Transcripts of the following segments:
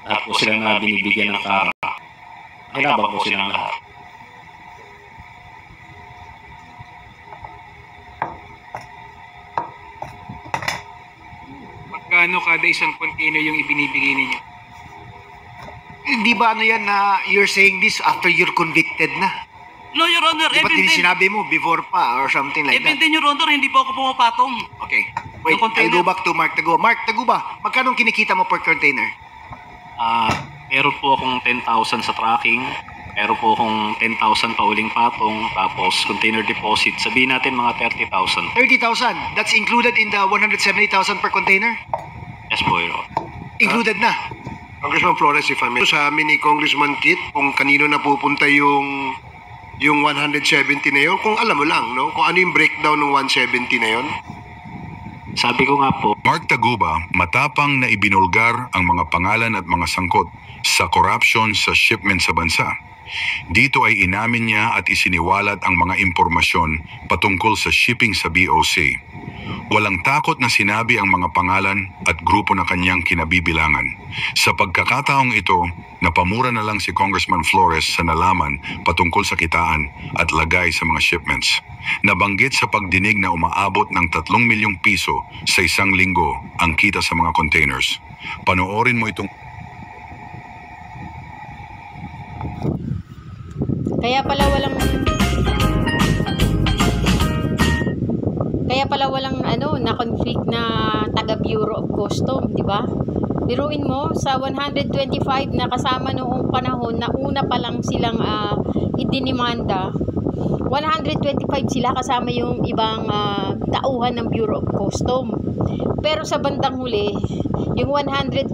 Lahat po sila na binibigyan ng kara. Kinabang po silang lahat. Magkano kada isang container yung ibinibigay ninyo? Di ba ano yan na you're saying this after you're convicted na? No, Your Honor, Di ba even then, sinabi mo before pa or something like even that? then, Your Honor, hindi po ako pumapatong. Okay. Wait, Yung container- I'll go back to Mark Taguba. Mark Taguba, magkano kinikita mo per container? Meron po akong 10,000 sa tracking. Meron po akong 10,000 pa uling patong. Tapos container deposit. Sabihin natin mga 30,000. 30,000. That's included in the 170,000 per container? Yes po, Your Honor. Included na. Congressman Flores, if I may. Sa amin ni Congressman Kit, kung kanino napupunta yung 170 na yun, kung alam mo lang, no? Kung ano yung breakdown ng 170 na yun. Sabi ko nga po, Mark Taguba matapang na ibinulgar ang mga pangalan at mga sangkot sa corruption sa shipment sa bansa. Dito ay inamin niya at isiniwalat ang mga impormasyon patungkol sa shipping sa BOC. Walang takot na sinabi ang mga pangalan at grupo na kanyang kinabibilangan. Sa pagkakataong ito, napamura na lang si Congressman Flores sa nalaman patungkol sa kitaan at lagay sa mga shipments. Nabanggit sa pagdinig na umaabot ng 3 milyong piso sa isang linggo ang kita sa mga containers. Panoorin mo itong... Kaya pala walang na conflict na taga Bureau of Custom, di ba? Biruin mo sa 125 na kasama noong panahon na una pa lang silang idinimanda. 125 sila kasama yung ibang tauhan ng Bureau of Custom. Pero sa bandang huli, yung 125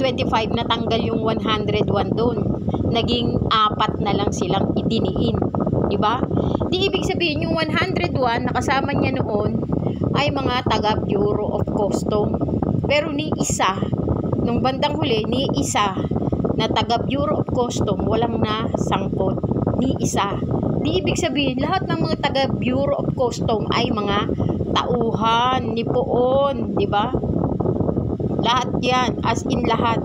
natanggal yung 101 doon. Naging 4 na lang silang idiniin. Diba? Di ibig sabihin yung 101 na kasama niya noon ay mga taga Bureau of Custom. Pero ni isa, nung bandang huli, ni isa na taga Bureau of Custom, walang nasangkot. Ni isa. Di ibig sabihin, lahat ng mga taga Bureau of Custom ay mga tauhan ni Poon. Diba? Lahat yan, as in lahat,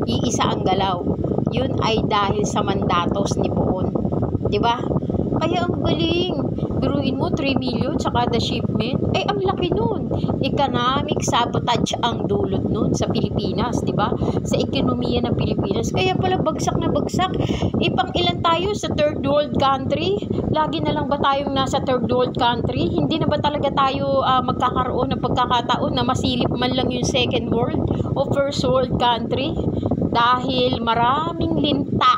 iisa ang galaw. Yun ay dahil sa mandatos ni Poon. Diba? Kaya ang galing. Biruin mo 3 million sa kada shipment. Eh, ang laki nun. Economic sabotage ang dulot nun sa Pilipinas, di ba? Sa ekonomiya ng Pilipinas. Kaya pala bagsak na bagsak. Ipang ilan tayo sa third world country? Lagi na lang ba tayong nasa third world country? Hindi na ba talaga tayo magkakaroon ng pagkakataon na masilip man lang yung second world o first world country? Dahil maraming linta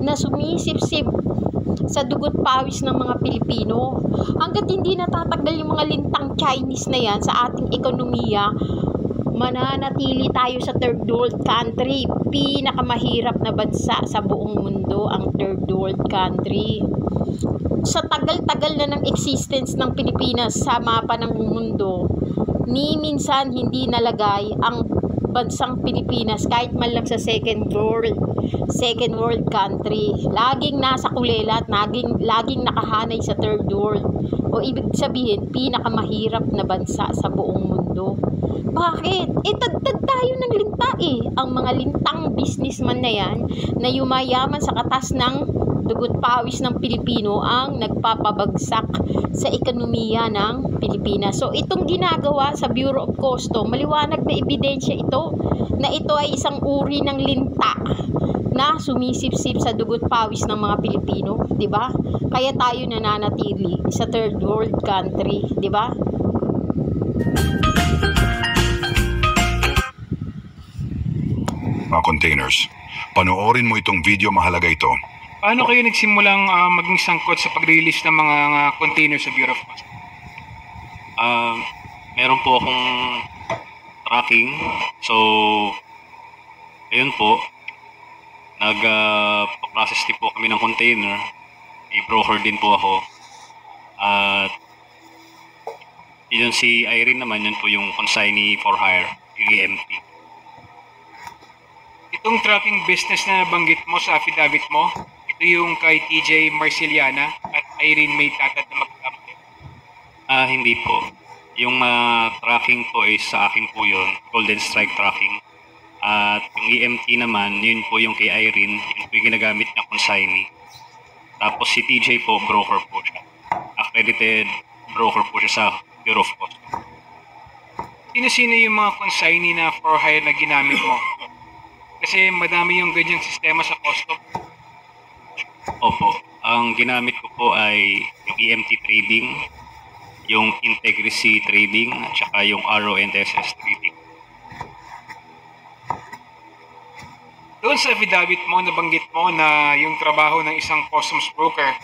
na sumisip-sip sa dugot pawis ng mga Pilipino. Hanggat hindi natatanggal yung mga lintang Chinese na yan sa ating ekonomiya, mananatili tayo sa third world country. Pinakamahirap na bansa sa buong mundo ang third world country. Sa tagal-tagal na ng existence ng Pilipinas sa mapa ng mundo, ni minsan hindi nalagay ang bansang Pilipinas kahit man lang sa second world country. Laging nasa kulela at laging nakahanay sa third world. O ibig sabihin, pinakamahirap na bansa sa buong mundo. Bakit? Tagtag tayo ng linta Ang mga lintang businessman na yan, na yumayaman sa katas ng dugot pawis ng Pilipino ang nagpapabagsak sa ekonomiya ng Pilipinas. So itong ginagawa sa Bureau of Custom, maliwanag na ebidensya ito na ito ay isang uri ng linta na sumisip-sip sa dugot pawis ng mga Pilipino, 'di ba? Kaya tayo nananatili sa third world country, 'di ba? Mga containers. Panoorin mo itong video, mahalaga ito. Paano kayo nagsimulang maging sangkot sa pag-release ng mga container sa Bureau of Customs? Meron po akong tracking. So, ayun po. Nag-process din po kami ng container. May broker din po ako. At yun si Irene naman, yun po yung consignee for hire, yung EMP. Itong tracking business na nabanggit mo sa affidavit mo, ito yung kay TJ Marceliana at Irene May Tatat na mag-update. Hindi po. Yung tracking po is sa akin po yun, Golden Strike tracking. EMT naman, yun po yung kay Irene, yun po yung ginagamit niya consignee. Tapos si TJ po, broker po siya. Accredited broker po siya sa Bureau of Customs. Sino-sino yung mga consignee na for hire na ginamit mo? Kasi madami yung ganyang sistema sa custom. Opo, ang ginamit ko po ay yung EMT trading, yung Integrity trading, at saka yung RONSS trading. Doon sa affidavit mo, nabanggit mo na yung trabaho ng isang customs broker,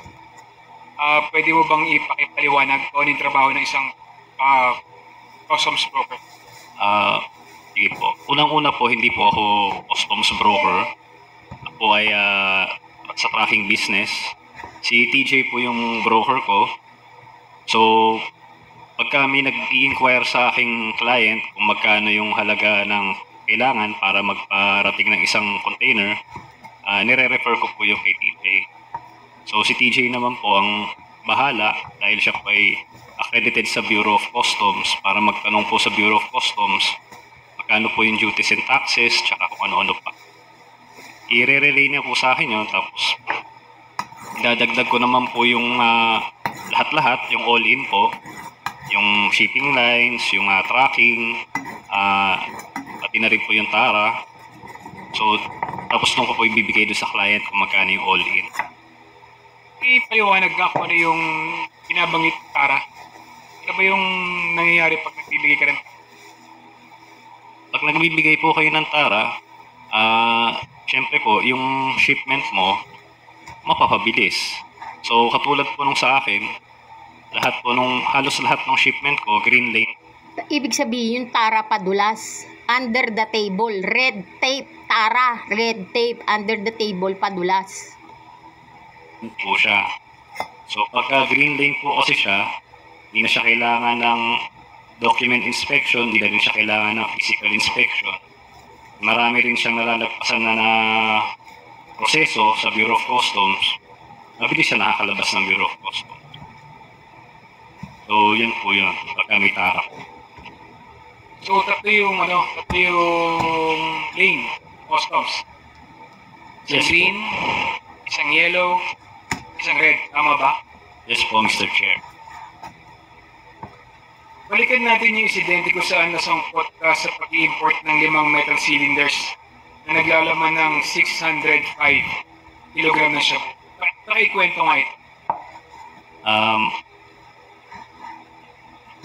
pwede mo bang ipakipaliwanag kung ano yung trabaho ng isang customs broker? Sige po. Unang-una po, hindi po ako customs broker. Ako ay sa tracking business. Si TJ po yung broker ko. So, pagka may nag-i-inquire sa aking client kung magkano yung halaga ng kailangan para magparating ng isang container, nire-refer ko po yung kay TJ. So si TJ naman po ang bahala dahil siya po ay accredited sa Bureau of Customs para magtanong po sa Bureau of Customs magkano po yung duties and taxes tsaka kung ano-ano pa. I-relay niya po sa akin yun, tapos dadagdag ko naman po yung lahat-lahat, yung all-in po, yung shipping lines, yung tracking, pati na rin po yung tara. So, tapos nung ko po ibibigay doon sa client kung magkano yung all-in. Ipaliwanag nga kung ano yung binabanggit tara. Ano ba yung nangyayari pag nagbibigay ka rin? Pag nagbibigay po kayo ng tara, syempre po, yung shipment mo, mapapabilis. So, katulad po nung sa akin, halos lahat ng shipment ko, green lane. Ibig sabihin yung tara padulas. Under the table, red tape, tara, red tape, under the table, padulas. Po siya. So, pagka green lane po kasi siya, hindi na siya kailangan ng document inspection, hindi na rin siya kailangan ng physical inspection. Marami rin siyang nalalagpasan na proseso sa Bureau of Customs. Mabilis siya nakakalabas ng Bureau of Customs. So, yun po yun, pagka may tara po. So, tatlo yung lane, customs. Isang Yes, green, isang yellow, isang red. Tama ba? Yes po, Mr. Chair. Balikan natin yung insidente kung saan nasangkot ka sa pag-import ng 5 metal cylinders na naglalaman ng 605 kilogram na siya. Nakikwento nga ito.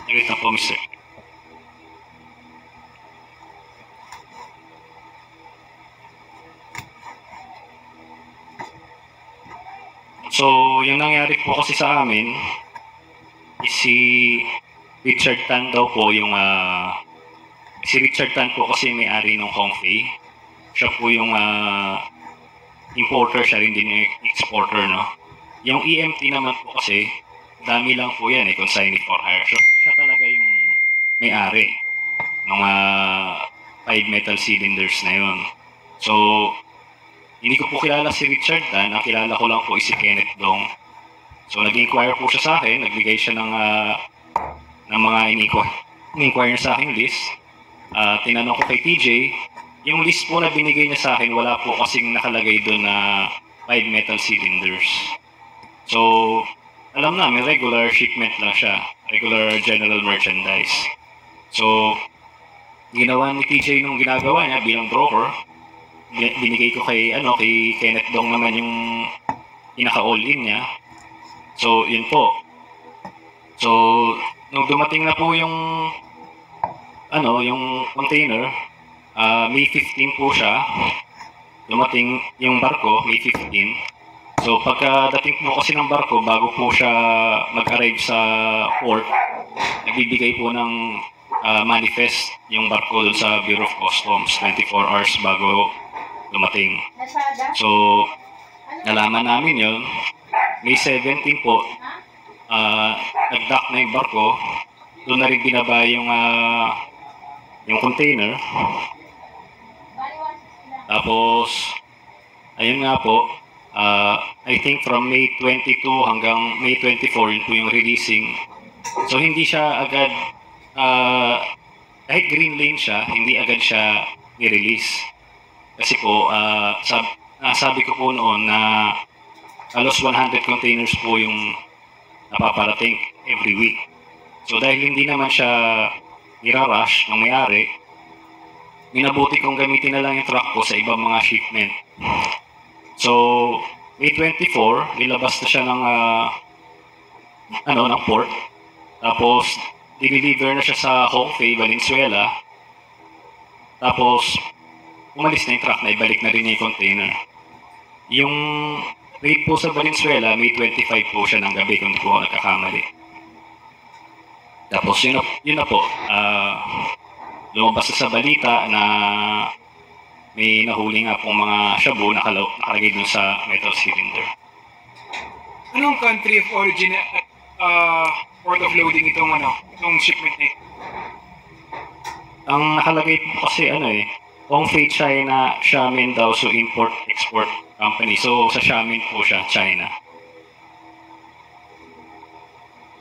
Wait na po, Mr. Chair. So, yung nangyari po kasi sa amin, si Richard Tan daw po yung, si Richard Tan po kasi may-ari ng Hongfei. Siya po yung importer, siya rin din yung exporter, no? Yung EMT naman po kasi, dami lang po yan, consignee for hire. So, siya talaga yung may-ari ng 5 metal cylinders na yun. So, hindi ko po kilala si Richard Tan, ang kilala ko lang po is si Kenneth Dong. So nag-inquire po siya sa akin, nagbigay siya ng mga in-inquire sa akin list. Tinanong ko kay TJ, yung list po na binigay niya sa akin, wala po kasing nakalagay doon na 5 metal cylinders. So, alam namin, regular shipment lang siya, regular general merchandise. So, ginawa ni TJ nung ginagawa niya bilang broker, binigay ko kay Kenneth Dong naman yung pinaka-all-in niya. So, yun po. So, nung dumating na po yung container, May 15 po siya. Dumating yung barko, May 15. So, pagkadating po kasi ng barko, bago po siya mag-arrive sa port, nagbibigay po ng manifest yung barko dun sa Bureau of Customs, 24 hours bago dumating. So, nalaman namin yun. May 17 po, nag-dock na yung barko. Doon na rin binaba yung container. Tapos, ayun nga po, I think from May 22 hanggang May 24, yun po yung releasing. So, hindi siya agad, kahit green lane siya, hindi agad siya ni-release. Kasi po, sabi ko po noon na halos 100 containers po yung napaparating every week. So dahil hindi naman siya irarush ng may-ari, minabuti kong gamitin na lang yung truck ko sa ibang mga shipment. So, May 24, nilabas na siya ng port. Tapos, diniliver na siya sa Hongfei, Valenzuela. Tapos, umalis na yung truck na ibalik na rin niya yung container. Yung rate po sa Valenzuela, May 25 po siya ng gabi kung hindi po ako nagkakamali. Tapos, yun na po. Lumabas na sa balita na may nahuli nga pong mga shabu nakalagay dun sa metal cylinder. Anong country of origin at port of loading itong shipment nito? Ang nakalagay po kasi Hongfei China Xiamen daw, so import-export company. So sa Xiamen po siya, China.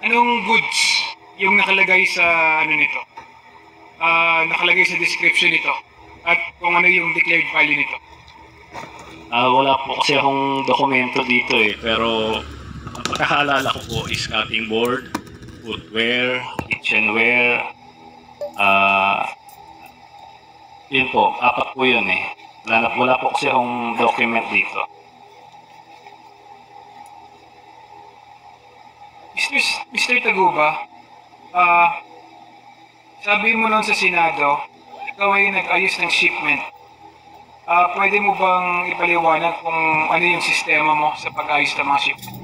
Anong goods yung nakalagay sa nito? Nakalagay sa description nito? At kung ano yung declared value nito? Wala po kasi akong dokumento dito pero ang pagkakaalala ko po is cutting board, footwear, kitchenware, yun po, 4 po yun Wala po kasi akong document dito. Mr. Taguba, sabi mo nun sa Senado, ikaw ay nag-ayos ng shipment. Pwede mo bang ipaliwanag kung ano yung sistema mo sa pag-ayos ng mga shipment?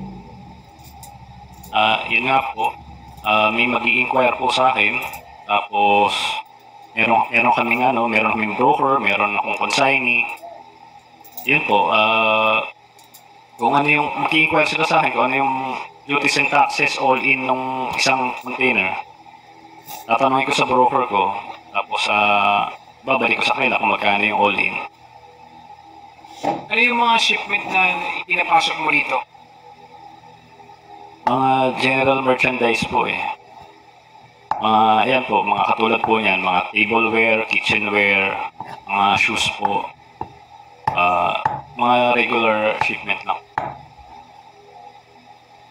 Yun nga po, may mag-i-inquire po sa akin. Tapos, meron kaming broker, meron akong consignee. Yun po, kung ano yung mag-i-inquire sila sa akin, kung ano yung duties and taxes all in ng isang container. Tatanungin ko sa broker ko. Tapos, babalik ko sa kanila kung magkano yung all-in. Ano yung mga shipment na pinapasok mo dito? Mga general merchandise po Ayan po, mga katulad po niyan, mga tableware, kitchenware, mga shoes po. Mga regular shipment lang.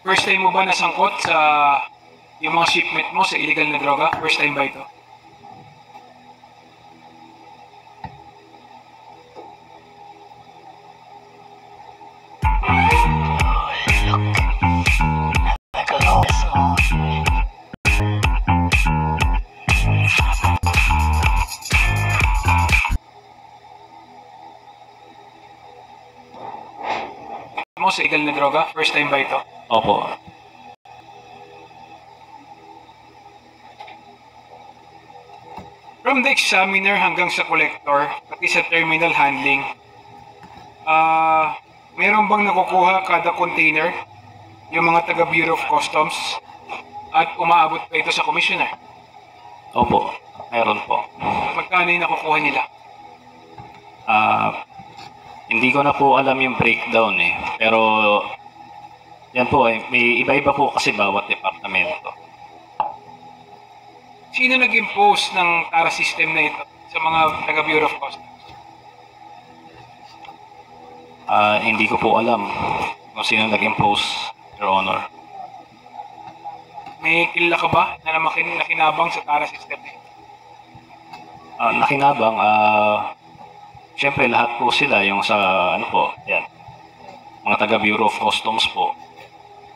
First time mo ba nasangkot sa yung mga shipment mo sa illegal na droga? First time ba ito? Mo sa illegal na droga? First time ba ito? Opo. From the examiner hanggang sa collector, pati sa terminal handling, meron bang nakukuha kada container yung mga taga Bureau of Customs at umaabot pa ito sa commissioner? Opo, meron po. Magkano yung nakukuha nila? Hindi ko na po alam yung breakdown pero yan po may iba-iba po kasi bawat departamento. Sino nag-impose ng TARA system na ito sa mga taga Bureau of Customs? Hindi ko po alam kung sino nag-impose, Your Honor. May kilala ka ba na nakinabang sa TARA system na ito? Nakinabang, siyempre lahat po sila yung sa yan, mga taga Bureau of Customs po.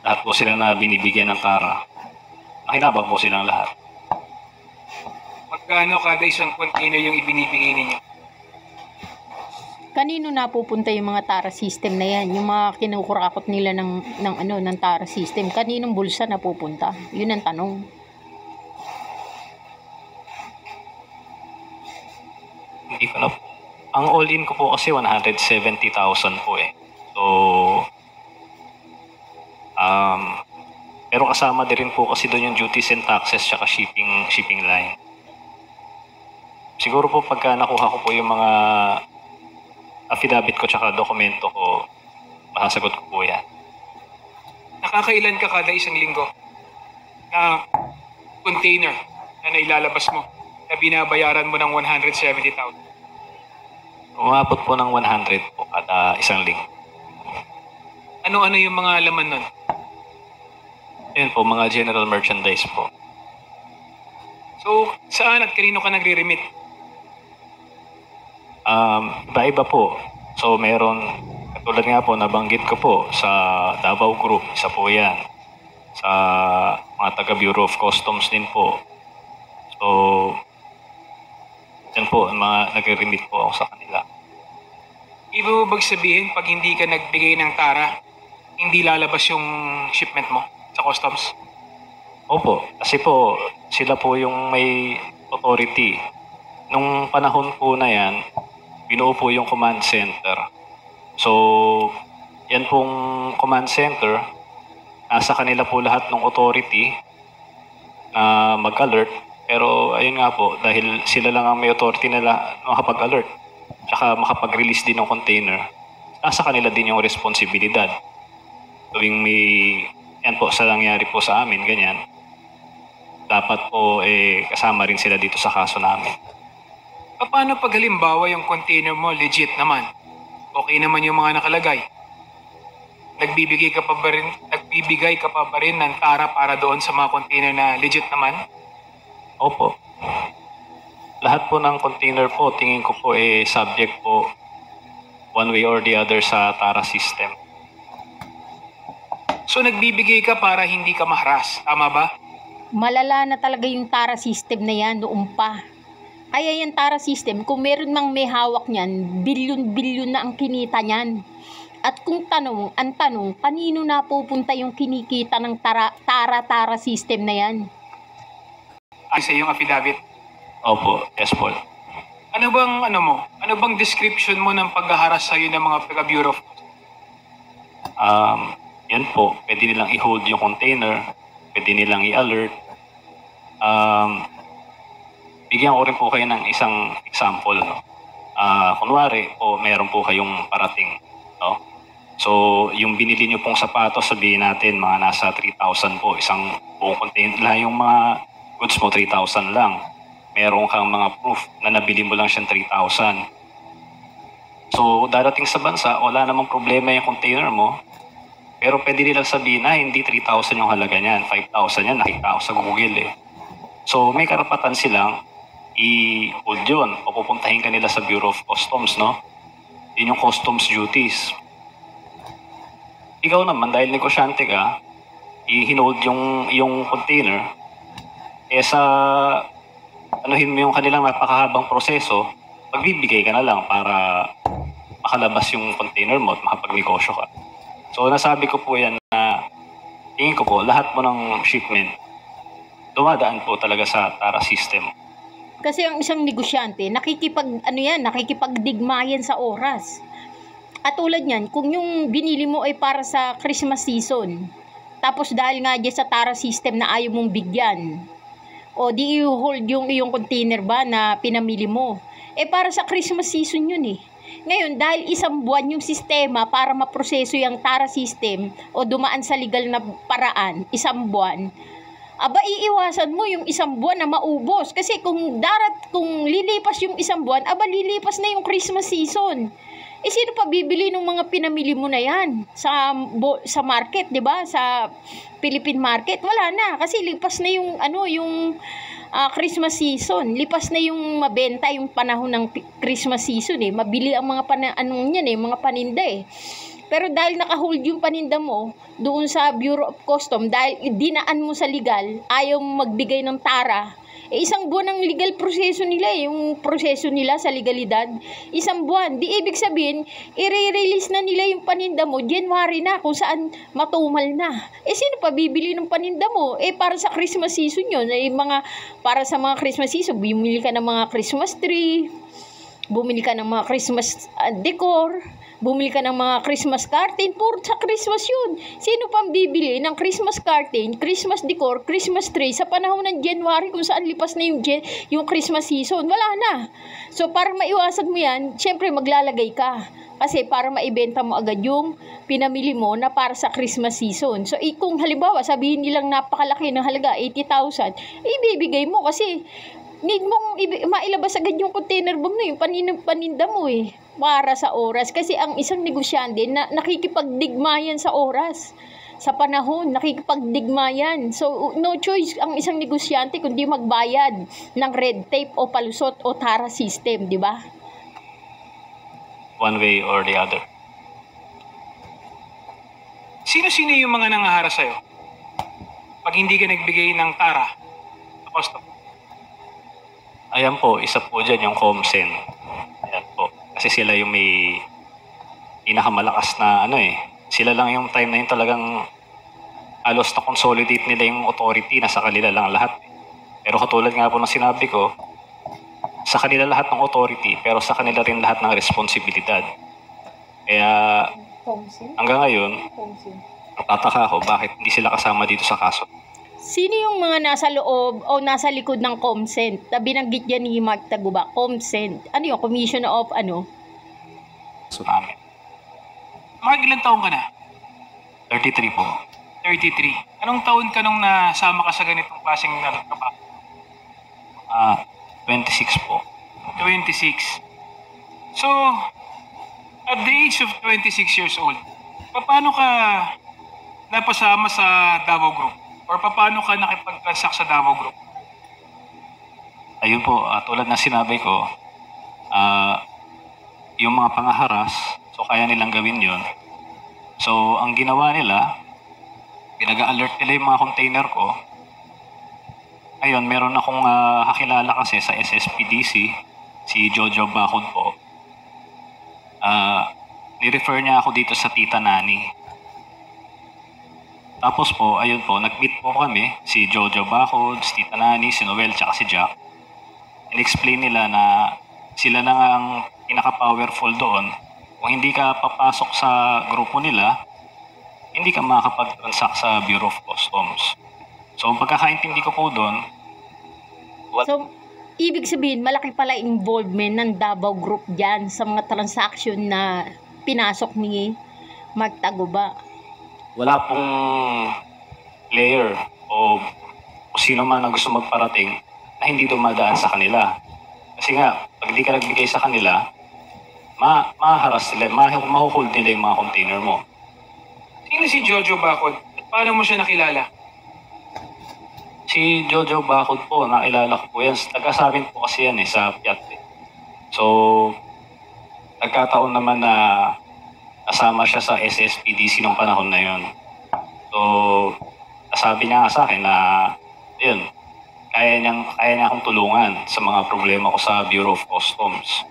Lahat po sila na binibigyan ng TARA. Nakinabang po silang lahat. Magkano kada isang container yung ibinibigay ninyo? Kanino napupunta yung mga TARA system na yan? Yung mga kinukurakot nila ng TARA system, kaninong bulsa napupunta? Yun ang tanong. Hindi ko na. Ang all-in ko po kasi 170,000 po So, pero kasama din rin po kasi doon yung duties and taxes tsaka shipping line. Siguro po pagka nakuha ko po yung mga affidavit ko tsaka dokumento ko, masasagot ko po yan. Nakakailan ka kada isang linggo na container na nailalabas mo na binabayaran mo ng 170,000? Umabot po ng 100 po kada isang linggo. Ano-ano yung mga laman nun? Ayun po, mga general merchandise po. So, saan at kanino ka nagre-remit? Iba-iba po. So, meron, katulad nga po, nabanggit ko po, sa Davao Group, isa po yan. Sa mga taga Bureau of Customs din po. So, yan po, mga nagre-remit po ako sa kanila. Ibig mo bang sabihin, pag hindi ka nagbigay ng tara, hindi lalabas yung shipment mo sa customs? Opo, kasi po, sila po yung may authority. Nung panahon po na yan, binuo po yung command center. So, yan pong command center, nasa kanila po lahat ng authority na mag-alert. Pero ayun nga po, dahil sila lang ang may authority nila makapag-alert, tsaka makapag-release din ng container, nasa kanila din yung responsibilidad. Tuwing may, yan po, sa nangyari po sa amin, ganyan, dapat po kasama rin sila dito sa kaso namin. Paano pag halimbawa yung container mo legit naman? Okay naman yung mga nakalagay. Nagbibigay ka pa ba rin ng tara para doon sa mga container na legit naman? Opo. Lahat po ng container po, tingin ko po subject po one way or the other sa TARA system. So nagbibigay ka para hindi ka maharas, tama ba? Malala na talaga yung TARA system na yan noong pa. Kaya yung TARA system, kung meron mang may hawak niyan, bilyon-bilyon na ang kinita niyan. At kung ang tanong, kanino na pupunta yung kinikita ng TARA system na yan? Ay sa iyong affidavit. Opo, yes po. Ano bang description mo ng paghaharas sa'yo ng mga taga-Bureau of Customs? Yan po, pwede nilang i-hold yung container, pwede nilang i-alert. Bigyan ko rin po kayo ng isang example. No? Kunwari po, meron po kayong parating. No? So, yung binili nyo pong sapatos, sabihin natin, mga nasa 3,000 po. Isang buong container, yung mga goods mo, 3,000 lang. Meron kang mga proof na nabili mo lang siyang 3,000. So, darating sa bansa, wala namang problema yung container mo. Pero pwede nilang sabihin na hindi 3,000 yung halaga niyan, 5,000 yan, nakita ko sa Google eh. So, may karapatan silang i-hold yun o pupuntahin ka nila sa Bureau of Customs, no? Yun yung customs duties. Ikaw naman, dahil negosyante ka, i-hold yung container, sa anuhin mo yung kanilang napakahabang proseso, magbibigay ka na lang para makalabas yung container mo at makapagnegosyo ka. So, nasabi ko po yan na tingin ko po, lahat mo ng shipment, dumadaan po talaga sa TARA system. Kasi ang isang negosyante, nakikipagdigmayan sa oras. At tulad niyan, kung yung binili mo ay para sa Christmas season, tapos dahil nga dyan sa TARA system na ayaw mong bigyan, o di i-hold yung iyong container ba na pinamili mo, para sa Christmas season yun eh. Ngayon, dahil isang buwan yung sistema para maproseso yung TARA system o dumaan sa legal na paraan, isang buwan, iiwasan mo yung isang buwan na maubos. Kasi kung lilipas yung isang buwan, lilipas na yung Christmas season. Sino pa bibili ng mga pinamili mo na yan sa market, 'di ba? Sa Philippine market, wala na kasi lipas na yung Christmas season. Lipas na yung mabenta yung panahon ng Christmas season eh. Mabili ang mga mga paninda eh. Pero dahil naka-hold yung paninda mo doon sa Bureau of Customs, dahil dinaan mo sa legal, ayaw magbigay ng tara, isang buwan ang legal proseso nila, yung proseso nila sa legalidad, isang buwan. Di ibig sabihin, i-release na nila yung paninda mo, January na, kung saan matumal na. Sino pa bibili ng paninda mo? Para sa Christmas season yun. Para sa mga Christmas season, bumili ka ng mga Christmas tree, bumili ka ng mga Christmas decor, bumili ka ng mga Christmas curtain, puro sa Christmas yun. Sino pang bibili ng Christmas curtain, Christmas decor, Christmas tree sa panahon ng January kung saan lipas na yung Christmas season? Wala na. So, para maiwasan mo yan, syempre maglalagay ka. Kasi para maibenta mo agad yung pinamili mo na para sa Christmas season. So, kung halimbawa, sabihin nilang napakalaki ng halaga, 80,000, ibibigay mo kasi need mong mailabas agad yung container bomb na yung paninda mo eh. Para sa oras. Kasi ang isang negosyante na nakikipagdigma yan sa oras. Sa panahon, nakikipagdigma yan. So, no choice ang isang negosyante kundi magbayad ng red tape o palusot o tara system, di ba? One way or the other. Sino-sino yung mga nangahara sa'yo? Pag hindi ka nagbigay ng tara sa customer. Ayan po, isa po dyan yung Comsen. Ayan po. Kasi sila yung may pinakamalakas na sila lang yung time na yun talagang halos na consolidate nila yung authority na sa kanila lang lahat. Pero katulad nga po ng sinabi ko, sa kanila lahat ng authority pero sa kanila rin lahat ng responsibilidad. Kaya hanggang ngayon, natataka ako bakit hindi sila kasama dito sa kaso. Sino yung mga nasa loob o nasa likod ng Comsent? Na binanggit yan ni Mark Taguba, Comsent. Ano yung Commission of So namin. Mark, ilang taon ka na? 33 po. 33. Anong taon ka nung nasama ka sa ganitong klaseng trabaho? 26 po. 26. So, at the age of 26 years old, paano ka napasama sa Davao Group? Or paano ka nakipag-transact sa Davao Group? Ayun po, tulad na sinabi ko, yung mga pangaharas, so kaya nilang gawin yun. So, ang ginawa nila, pinag-alert nila yung mga container ko. Ayun, meron akong kakilala kasi sa SSPDC, si Jojo Bacod po. Ni-refer niya ako dito sa Tita Nani. Tapos po, ayun po, nag-meet po kami, si Jojo Bacod, si Tita Nani, si Noel, tsaka si Jack. In-explain nila na sila na nga ang pinaka-powerful doon. Kung hindi ka papasok sa grupo nila, hindi ka makakapag-transact sa Bureau of Customs. So, ang pagkakaintindi ko po doon, So, ibig sabihin, malaki pala involvement ng Davao Group dyan sa mga transaction na pinasok ni Mark Taguba. wala pong player o sino man ang gusto magparating na hindi dumadaan sa kanila. Kasi nga, pag hindi ka nagbigay sa kanila, mahaharas sila, mahuhold nila yung mga container mo. Sino si Jojo Bacod? At paano mo siya nakilala? Si Jojo Bacod po, nakilala ko po yan. Taga sa amin po kasi yan sa Piat. So, nagkataon naman na kasama siya sa SSPDC nung panahon na yun. So, sabi niya nga sa akin na, yun, kaya niya akong tulungan sa mga problema ko sa Bureau of Customs.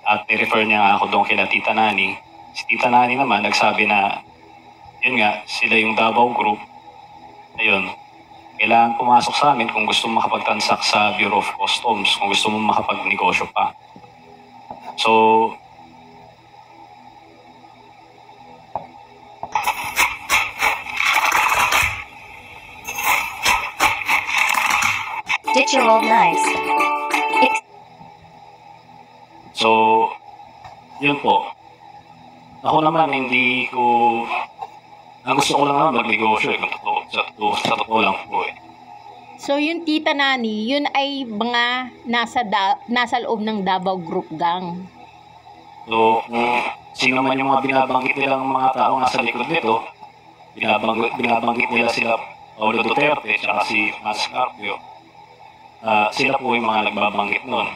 At i-refer niya nga ako doon kila Tita Nani. Si Tita Nani naman nagsabi na, yun nga, sila yung Davao Group. Ayun, kailangan pumasok sa amin kung gusto mo makapag-transact sa Bureau of Customs, kung gusto mo makapag-negosyo pa. So, Digital Nice. So, yun po. Ako naman, hindi ko... Ang gusto ko lang naman magnegosyo sa totoo lang po eh. So, yung Tita Nani, yun ay mga nasa loob ng Davao Group Gang. So, kung sino man yung mga binabanggit nilang mga tao nga sa likod nito, binabanggit nila sila Paulo Duterte at si Mas Carpio. Sila po yung mga nagbabanggit nun.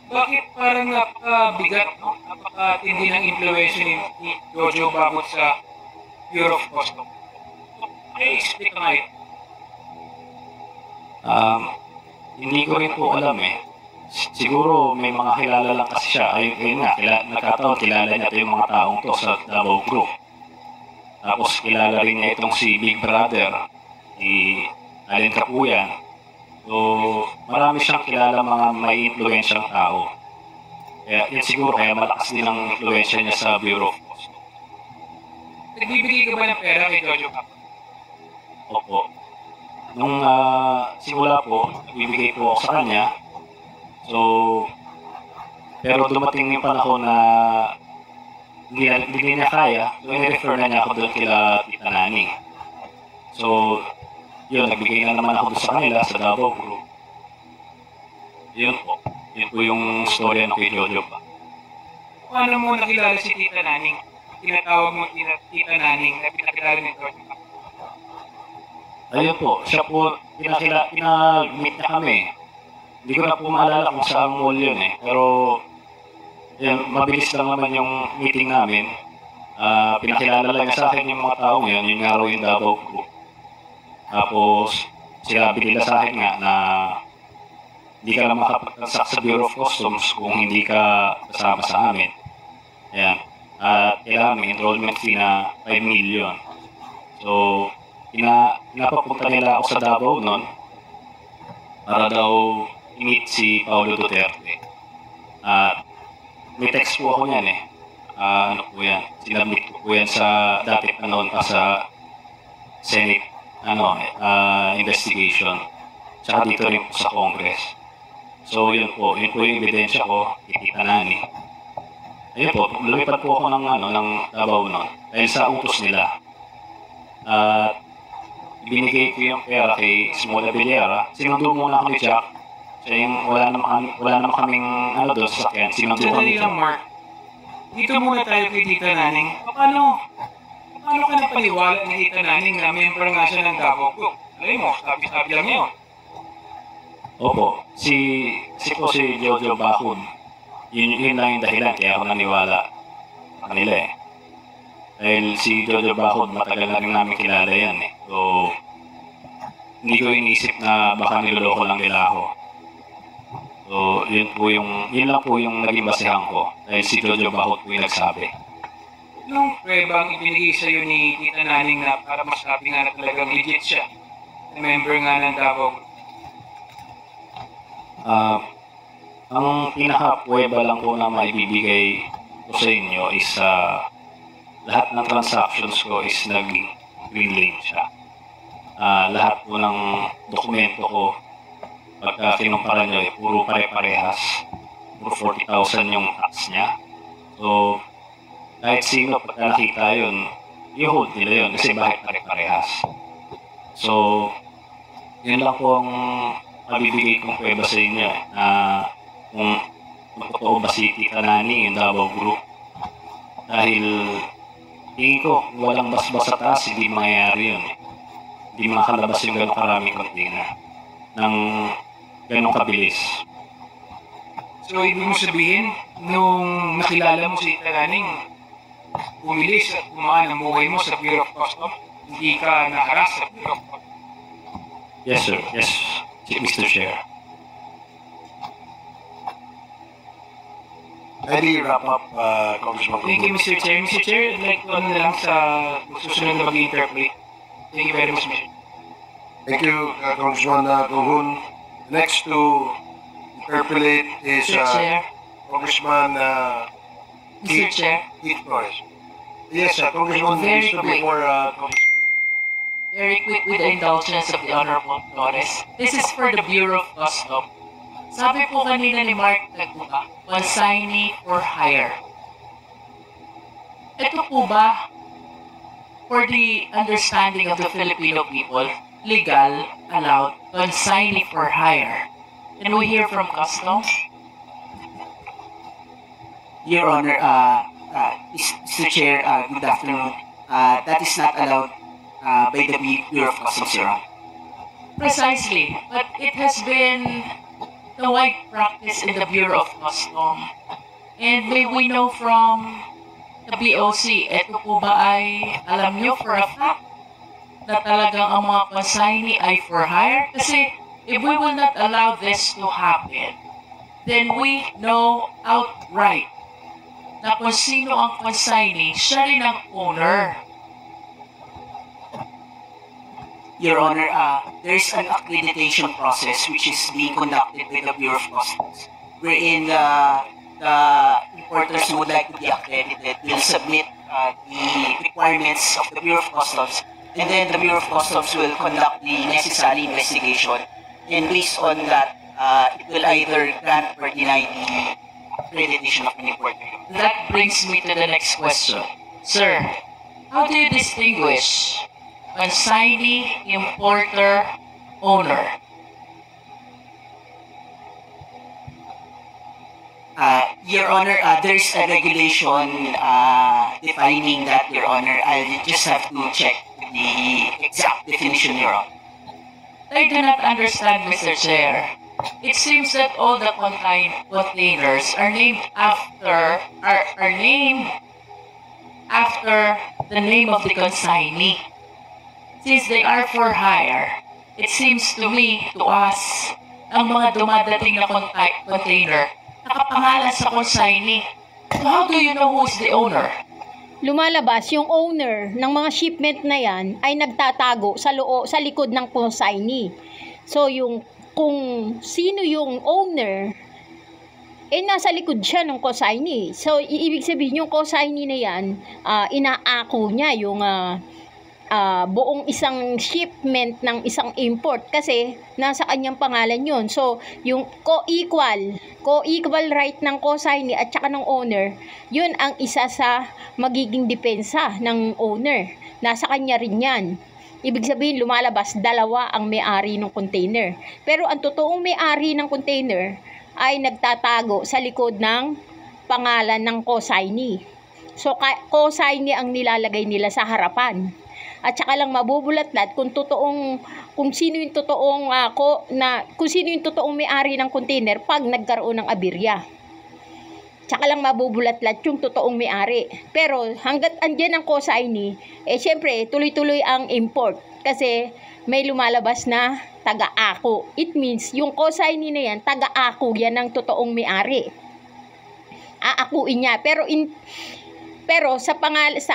Bakit parang napakabigat, no? Napakatindi ng influensya ni Jojo Bacod sa Bureau of Customs? I-explain ka ngayon. Hindi ko rin po alam eh. Siguro may mga kilala lang kasi siya. Ayun nga, nagkataon kilala niya ito yung mga taong to sa Davao Group. Tapos kilala rin niya itong si Big Brother, si Allen Capuyan. So, marami siyang kilala mga may influensyang tao. Kaya yan siguro kaya malakas din ang influensya niya sa Bureau of Customs. Nagbibigay ka ba ng pera kay Jojo Bacod? Opo. Nung simula po, nagbibigay po ako sa kanya. So, pero dumating yung panahon na hindi niya kaya, so i-refer na niya ako doon kila Tita Nani. So, yun, nagbigay na naman ako doon sa kanila, sa Davao Group. Yun po. Yun po yung storya ng kay Jojo pa. Paano mo nakilala si Tita Naning? Tinatawag mo Tita Naning na pinakilala ni George. Ayun po, siya po, pina-meet na kami. Hindi ko na po maalala kung saan mall yun eh. Pero, yun, mabilis lang naman yung meeting namin. Pinakilala lang sa akin yung mga tao ngayon, yung nga raw yung Davao Group. Tapos, sinabi nila sa akin nga na hindi ka lang makapagtansak sa Bureau of Customs kung hindi ka kasama sa amin. Ayan. At kailangan may enrollment fee na 5 million. So, pinapapunta nila ako sa Davao noon para daw i-meet si Paulo Duterte. At may text po ako niyan eh. Ano po yan? Sinabit ko po yan sa dati noon pa sa Senate investigation. Tsaka dito rin po sa Congress. So yun po yung ebidensya ko, Tita Nani. Ayun po, lumipad po ako ng Davao noon dahil sa utos nila. At binigay ko yung pera kay Smola Villera. Sinundo muna ako ni Jack. Siya yung wala naman kaming doon sa sakyan. Sinundo kami Sandali lang, Mark. Dito muna tayo kay Tita Naning. Paano ka napaniwala ni Tita Naning na member nga siya ng Davao Group? Alam mo, sabi lang yun. Opo, si Jojo Bacon. Yun lang yung dahilan kaya ako naniwala sa kanila eh. Dahil si Jojo Bacon, matagal na rin namin kilala yan eh. So, hindi ko iniisip na baka niloloko lang nila ako. So, yun lang po yung naging basehan ko. Dahil si Jojo Bacon po yung nagsabi. Anong prebang ibinigay sa'yo ni Tita Naning na para masabi nga na talagang legit siya? Na member nga ng Davao Group? Ang pinaka-pweba lang po na maibibigay ko sa inyo is lahat ng transactions ko is nag-green lane siya. Lahat po ng dokumento ko, pagka kinumpara nyo, puro pare-parehas. Puro 40,000 yung tax niya. So, kahit sino pagka nakita yun, i-hold nila yun kasi bakit pare-parehas. So, yun lang po ang mabibigay kong pweba sa inyo na kung totoo ba si Tita Nani, yung Davao Group. Dahil tingin ko, walang basbas sa taas, hindi mangyayari yun. Hindi makakalabas yung gano'ng karaming container ng gano'ng kabilis. So, ibig mo sabihin, nung nakilala mo si Tita Naning, bumilis at bumaan ang buhay mo sa Bureau of Customs, hindi ka naharas sa Bureau of Customs. Yes, sir. Yes, Mr. Chair. Ready wrap up, Congressman Thank you, Mr. Chair. Mr. Chair, I'd like to na lang sa susunod na mag-interpret. Thank you very much, Mr. Thank you, Congressman Kuhun. Next to interpolate is Mr. Chair. Congressman Mr. Chair. Keith Flores. Yes, Congressman Very needs to quick. before Congressman. Very quick with the indulgence of the Honorable Flores. This is for the Bureau of Customs. Sabi po kanina ni Mark Taguba, consignee for hire. Ito po ba, for the understanding of the Filipino people, legal, allowed, consignee for hire? Can we hear from Customs? Your Honor, Mr. Chair, good afternoon. That is not allowed by the Bureau of Customs, Your Honor. Precisely, but it has been the wide practice in the Bureau of Customs. And may we know from the BOC, ito po ba ay alam nyo for a fact na talagang ang mga consignee ay for hire? Kasi if we will not allow this to happen, then we know outright na kung sino ang consignee, siya rin ang owner. Your Honor, there is an accreditation process which is being conducted by the Bureau of Customs, wherein the importers who would like to be accredited will submit the requirements of the Bureau of Customs, and then the Bureau of Customs will conduct the necessary investigation, and based on that, it will either grant or deny the accreditation of an importer. That brings me to the next question. Sir, how do you distinguish consignee, importer, owner? Your Honor, there's a regulation defining that, Your Honor. I just have to check the exact definition, Your Honor. I do not understand, Mr. Chair. It seems that all the containers are named after the name of the consignee. Since they are for hire, it seems to me, to us, ang mga dumadating na container nakapangalan sa consignee. So how do you know who is the owner? Lumalabas yung owner ng mga shipment na yan ay nagtatago sa likod ng consignee. So yung kung sino yung owner, nasa likod siya ng consignee. So ibig sabihin yung consignee na yan, inaako niya yung buong isang shipment ng isang import kasi nasa kanyang pangalan yun. So, yung co-equal right ng consignee at saka ng owner, yun ang isa sa magiging depensa ng owner. Nasa kanya rin yan. Ibig sabihin, lumalabas, dalawa ang may-ari ng container. Pero ang totoong may-ari ng container ay nagtatago sa likod ng pangalan ng consignee. So, consignee ang nilalagay nila sa harapan. At saka lang mabubulatlat kung sino yung totoong may-ari ng container pag nagkaroon ng aberya. Tsaka lang mabubulatlat yung totoong may-ari. Pero hanggat andyan ang consignee, syempre tuloy-tuloy ang import kasi may lumalabas na taga-ako. It means yung consignee na yan, taga-ako yan ng totoong may-ari. Aakuin niya. Pero sa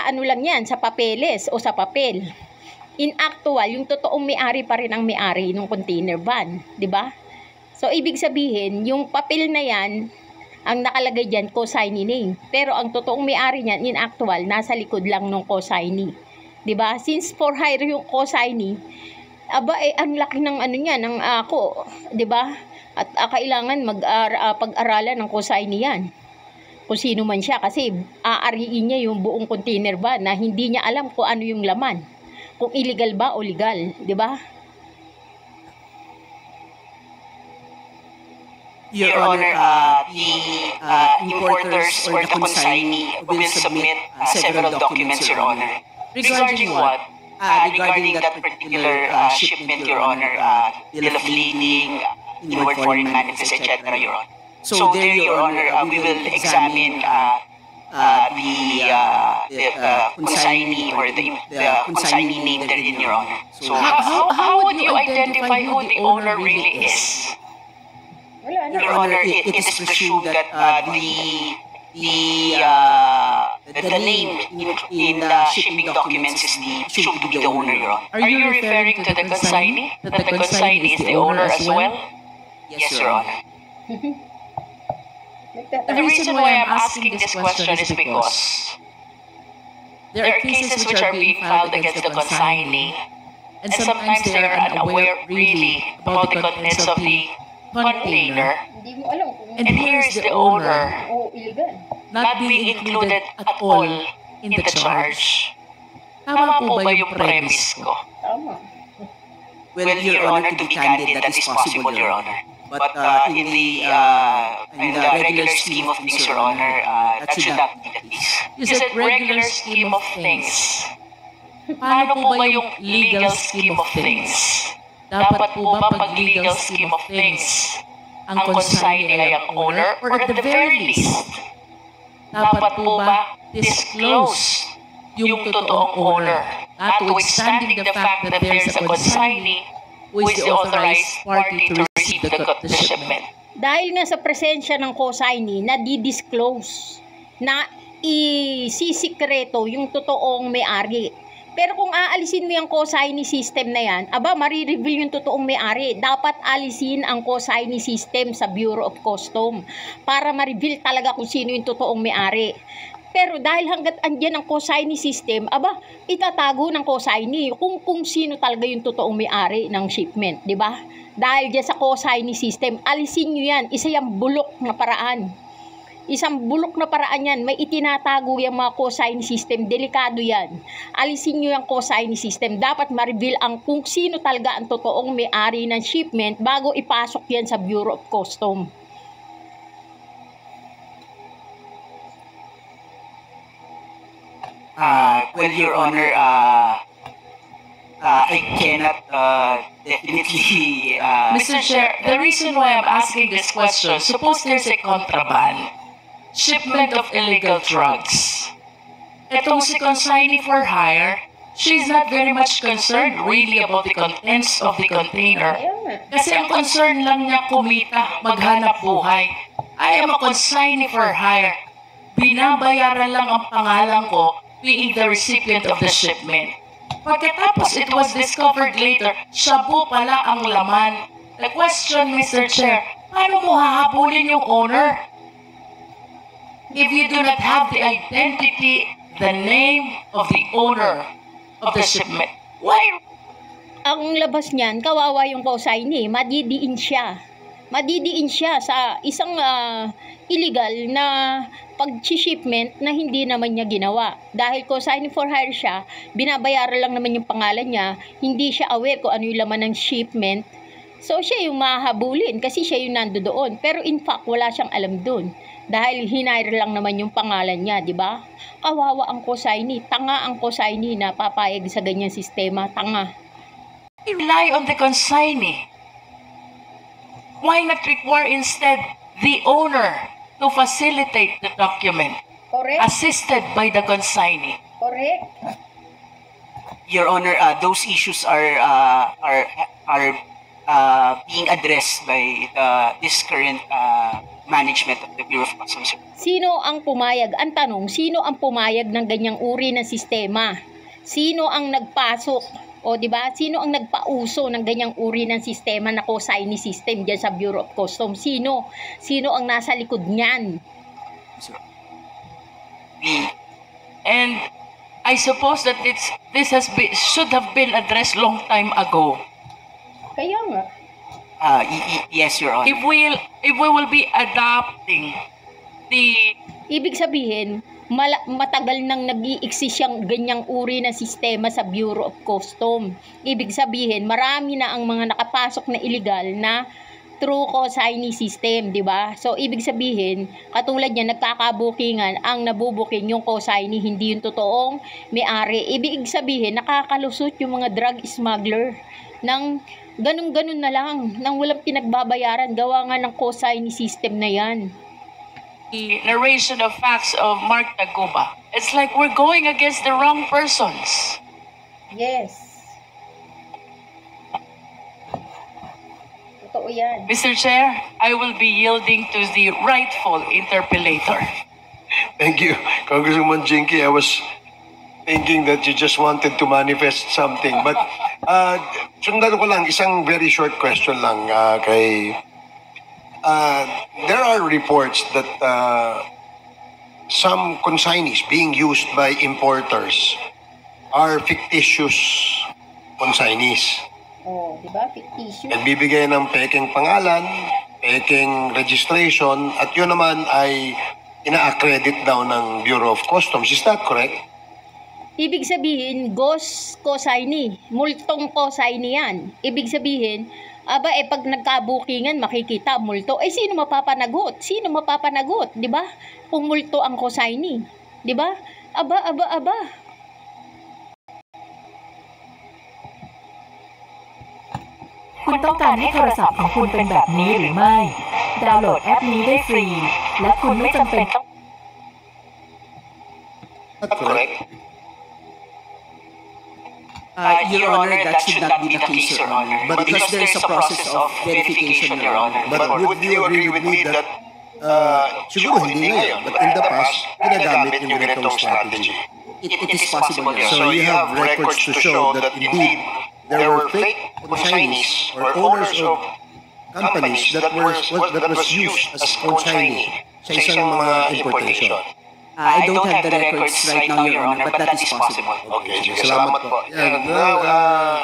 ano lang yan, sa papeles o sa papel. In actual, yung totoong may-ari pa rin ang may-ari ng container van, 'di ba? So ibig sabihin, yung papel na yan, ang nakalagay diyan consignee name. Pero ang totoong may-ari niyan in actual, nasa likod lang ng consignee. 'Di ba? Since for hire yung consignee, ang laki ng ano niya, ng ako, 'di ba? At kailangan pag-aralan ng consignee yan. Kung sino man siya kasi aariin niya yung buong container ba na hindi niya alam kung ano yung laman. Kung illegal ba o legal, 'di ba? Your Honor, the importers or the consignee will submit several documents, Your Honor. Regarding what? Regarding that particular shipment, Your Honor, bill of lading, inward foreign manifest, etc., Your Honor. So there, Your Honor, we will examine the consignee or the consignee name therein, Your Honor. So How would you identify who the owner really is? Your Honor, it is presumed that the name in the shipping documents should be the owner, Your Honor. Are you referring to the consignee? That the consignee is the owner as well? Yes, Your Honor. The reason why I'm asking this question is because there are cases which are being filed against the consignee, and sometimes they are unaware really about the contents of the container, and here is the owner not being included at all in the charge. Tama po ba yung premise ko? Well, Your Honor, to be candid, that is possible, Your Honor. But in the regular scheme of things, Your Honor, that should not be the case. You said regular scheme of things. Paano po ba yung legal scheme of things? Dapat po ba pag legal scheme of things, ang consignee ay ang owner, or at the very least, dapat po ba disclose yung totoong owner, notwithstanding the fact that there's a consignee who is the authorized party to receive the shipment? Dahil nga sa presensya ng consignee na di-disclose, na isisikreto yung totoong may-ari. Pero kung aalisin mo yung consignee system na yan, marireveal yung totoong may-ari. Dapat alisin ang consignee system sa Bureau of Customs para ma-reveal talaga kung sino yung totoong may-ari. Pero dahil hanggat andyan ang consignee system, itatago ng consignee kung sino talaga yung totoong may-ari ng shipment, di ba? Dahil dyan sa consignee system, alisin nyo yan. Isa yung bulok na paraan. Isang bulok na paraan yan. May itinatago yung mga consignee system. Delikado yan. Alisin nyo yung consignee system. Dapat ma-reveal kung sino talaga ang totoong may-ari ng shipment bago ipasok yan sa Bureau of Customs. Well, Your Honor, I cannot definitely... Mr. Chair, the reason why I'm asking this question, suppose there's a contraband, shipment of illegal drugs. Itong si consignee for hire, she's not very much concerned really about the contents of the container. Kasi ang concern lang niya kumita, maghanap buhay. I am a consignee for hire. Binabayaran lang ang pangalan ko, being the recipient of the shipment. Pagkatapos it was discovered later, shabu pala ang laman. The question, Mr. Chair, paano mo hahabulin yung owner? If you do not have the identity, the name of the owner of the shipment, why? Ang labas niyan, kawawa yung consignee, madidiin siya. Madidiin siya sa isang illegal na pag-shipment na hindi naman niya ginawa. Dahil consignee for hire siya, binabayaran lang naman yung pangalan niya, hindi siya aware kung ano yung laman ng shipment. So siya yung mahabulin kasi siya yung nandoon. Pero in fact, wala siyang alam doon. Dahil hinire lang naman yung pangalan niya, di ba? Kawawa ang consignee. Tanga ang consignee na papayag sa ganyang sistema. Tanga. Rely on the consignee. Why not require instead the owner to facilitate the document, Correct? assisted by the consignee? Correct? Your Honor, those issues are being addressed by this current management of the Bureau of Customs. Sino ang pumayag? Ang tanong, sino ang pumayag ng ganyang uri ng sistema? Sino ang nagpasok? O di ba? Sino ang nagpauso ng ganyang uri ng sistema na consignee system diyan sa Bureau of Customs? Sino? Sino ang nasa likod niyan? And I suppose that this should have been addressed long time ago. Kaya nga. Yes, Your Honor. If we will be adopting the Ibig sabihin, matagal nang nag-i-exist yung ganyang uri na sistema sa Bureau of Customs. Ibig sabihin, marami na ang mga nakapasok na illegal na through consignee system, di ba? So, ibig sabihin, katulad niya, nagkakabukingan, ang nabubuking yung consignee, hindi yung totoong may-ari. Ibig sabihin, nakakalusot yung mga drug smuggler ng ganun-ganun na lang, nang walang pinagbabayaran, gawa nga ng consignee system na yan. narration of facts of Mark Taguba. It's like we're going against the wrong persons. Yes. Totoo yan. Mr. Chair, I will be yielding to the rightful interpellator. Thank you, Congresswoman Jinky. I was thinking that you just wanted to manifest something. But sundan ko lang, isang very short question lang kay... there are reports that some consignees being used by importers are fictitious consignees. Oh, di ba? Fictitious. Nagbibigay ng peking pangalan, peking registration, at yun naman ay ina-accredit daw ng Bureau of Customs. Is that correct? Ibig sabihin, ghost consignee. Multong consignee yan. Ibig sabihin, aba, pag nagkabukingan, makikita, multo. Sino mapapanagot? Sino mapapanagot? Di ba? Kung multo ang consignee. Di ba? Aba.คุณต้องการให้โทรศัพท์ของคุณเป็นแบบนี้หรือไม่ ดาวน์โหลดแอปนี้ได้ฟรี และคุณไม่จำเป็นต้อง That's correct. Your Honor, that should not be the case, Your Honor. But Because there is a process of verification, Your Honor. But would you agree with me that siguro hindi ngayon, but in the past, ginagamit yung ganitong strategy? It is possible, Your Honor. So you have records to show that indeed there were fake consignees or owners of companies that was used as consignee sa isang mga importation. I don't have the records right now, Your Honor, but that is possible. Okay, sige, salamat po. Now,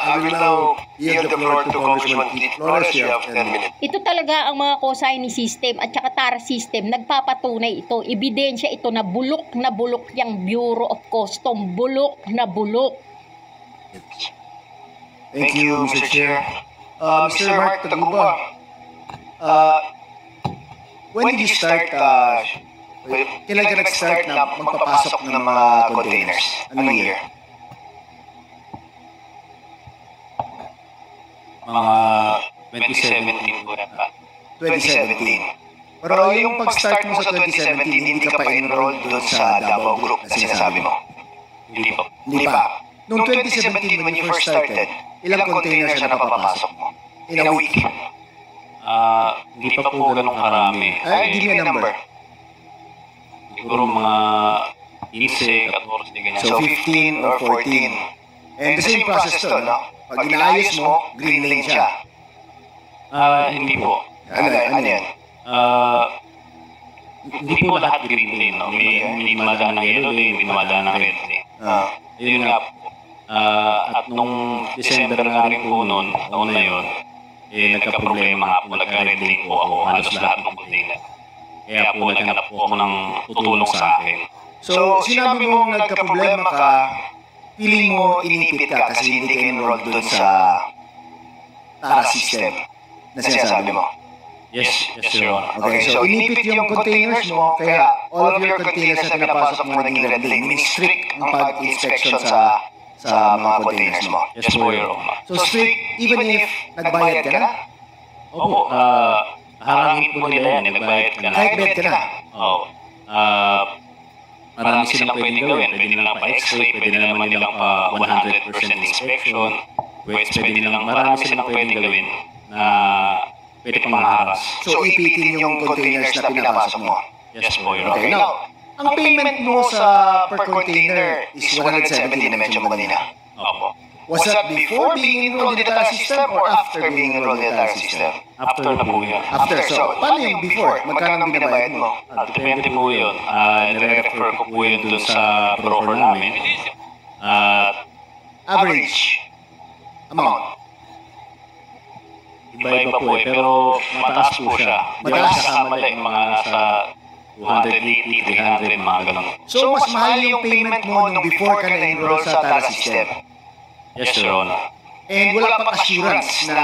I will now yield the floor to Congressman Keith Flores. You have 10 minutes. Ito talaga ang mga consignee system at saka TARA system. Nagpapatunay ito. Ebidensya ito na bulok yung Bureau of Customs. Bulok na bulok. Thank you, Mr. Chair. Mr. Mark Taguba, when did you start Kailan ka nag-start na magpapasok ng mga containers? Anong year? Mga 2017 po yata. 2017. Pero yung pag-start mo sa 2017, hindi ka pa enrolled doon sa Davao Group na sinasabi mo? Hindi po. Hindi pa. Noong 2017, when you first started, ilang containers na napapasok mo? In a week? Hindi pa po ganun karami. Give me a number. Siguro mga 15, 14, ganyan. So 15 or 14. And the same process to, no? Pag inaayos mo, green lane siya. Hindi po. Ano yan? Hindi po lahat green lane, no? May dumadaan ng yellow lane, may dumadaan ng red lane. Yun nga po. At nung December nga rin po noon, taon na yun, nagka-problema nga po, nagka-red lane po ako, halos lahat ng container. Kaya po naghanap po ako ng tutulong sa akin. So, sinabi mong nagka-problema ka, feeling mo inipit ka kasi hindi ka enrolled dun sa TARA system na sinasabi mo. Yes, Your Honor. Okay, so inipit yung containers mo, kaya all of your containers na pinapasok mo naging red lane, meaning strict ang pag-inspection sa mga containers mo. Yes po, Your Honor. So strict, even if nagbayad ka na? Opo, harangin po nila yan, nagbayad ka na. Kahit bayad ka na? Oo. Marami silang pwedeng gawin. Pwede nilang pa-x-ray, pwede naman nilang pa 100% inspection. Pwede nilang, marami silang pwedeng gawin na pwede pang maharas. So ipitin yung containers na pinapasok mo? Yes po, Your Honor. Okay, now, ang payment mo sa per container is 170 na mention mo kanina. Opo. Was that before being enrolled in the TARA system or after being enrolled in the TARA system? After na po yun. After. So, paano yung before? Magkano ang binabayad mo? Depende po yun. Nire-refer ko po yun dun sa broker namin. Average amount. Iba-iba po eh, pero mataas po siya. Mataas? Kasama lang yung mga nasa 280, 300, mga ganun. So, mas mahal yung payment mo nung before ka na-enroll sa TARA system. Yes, Your Honor. And wala pang assurance na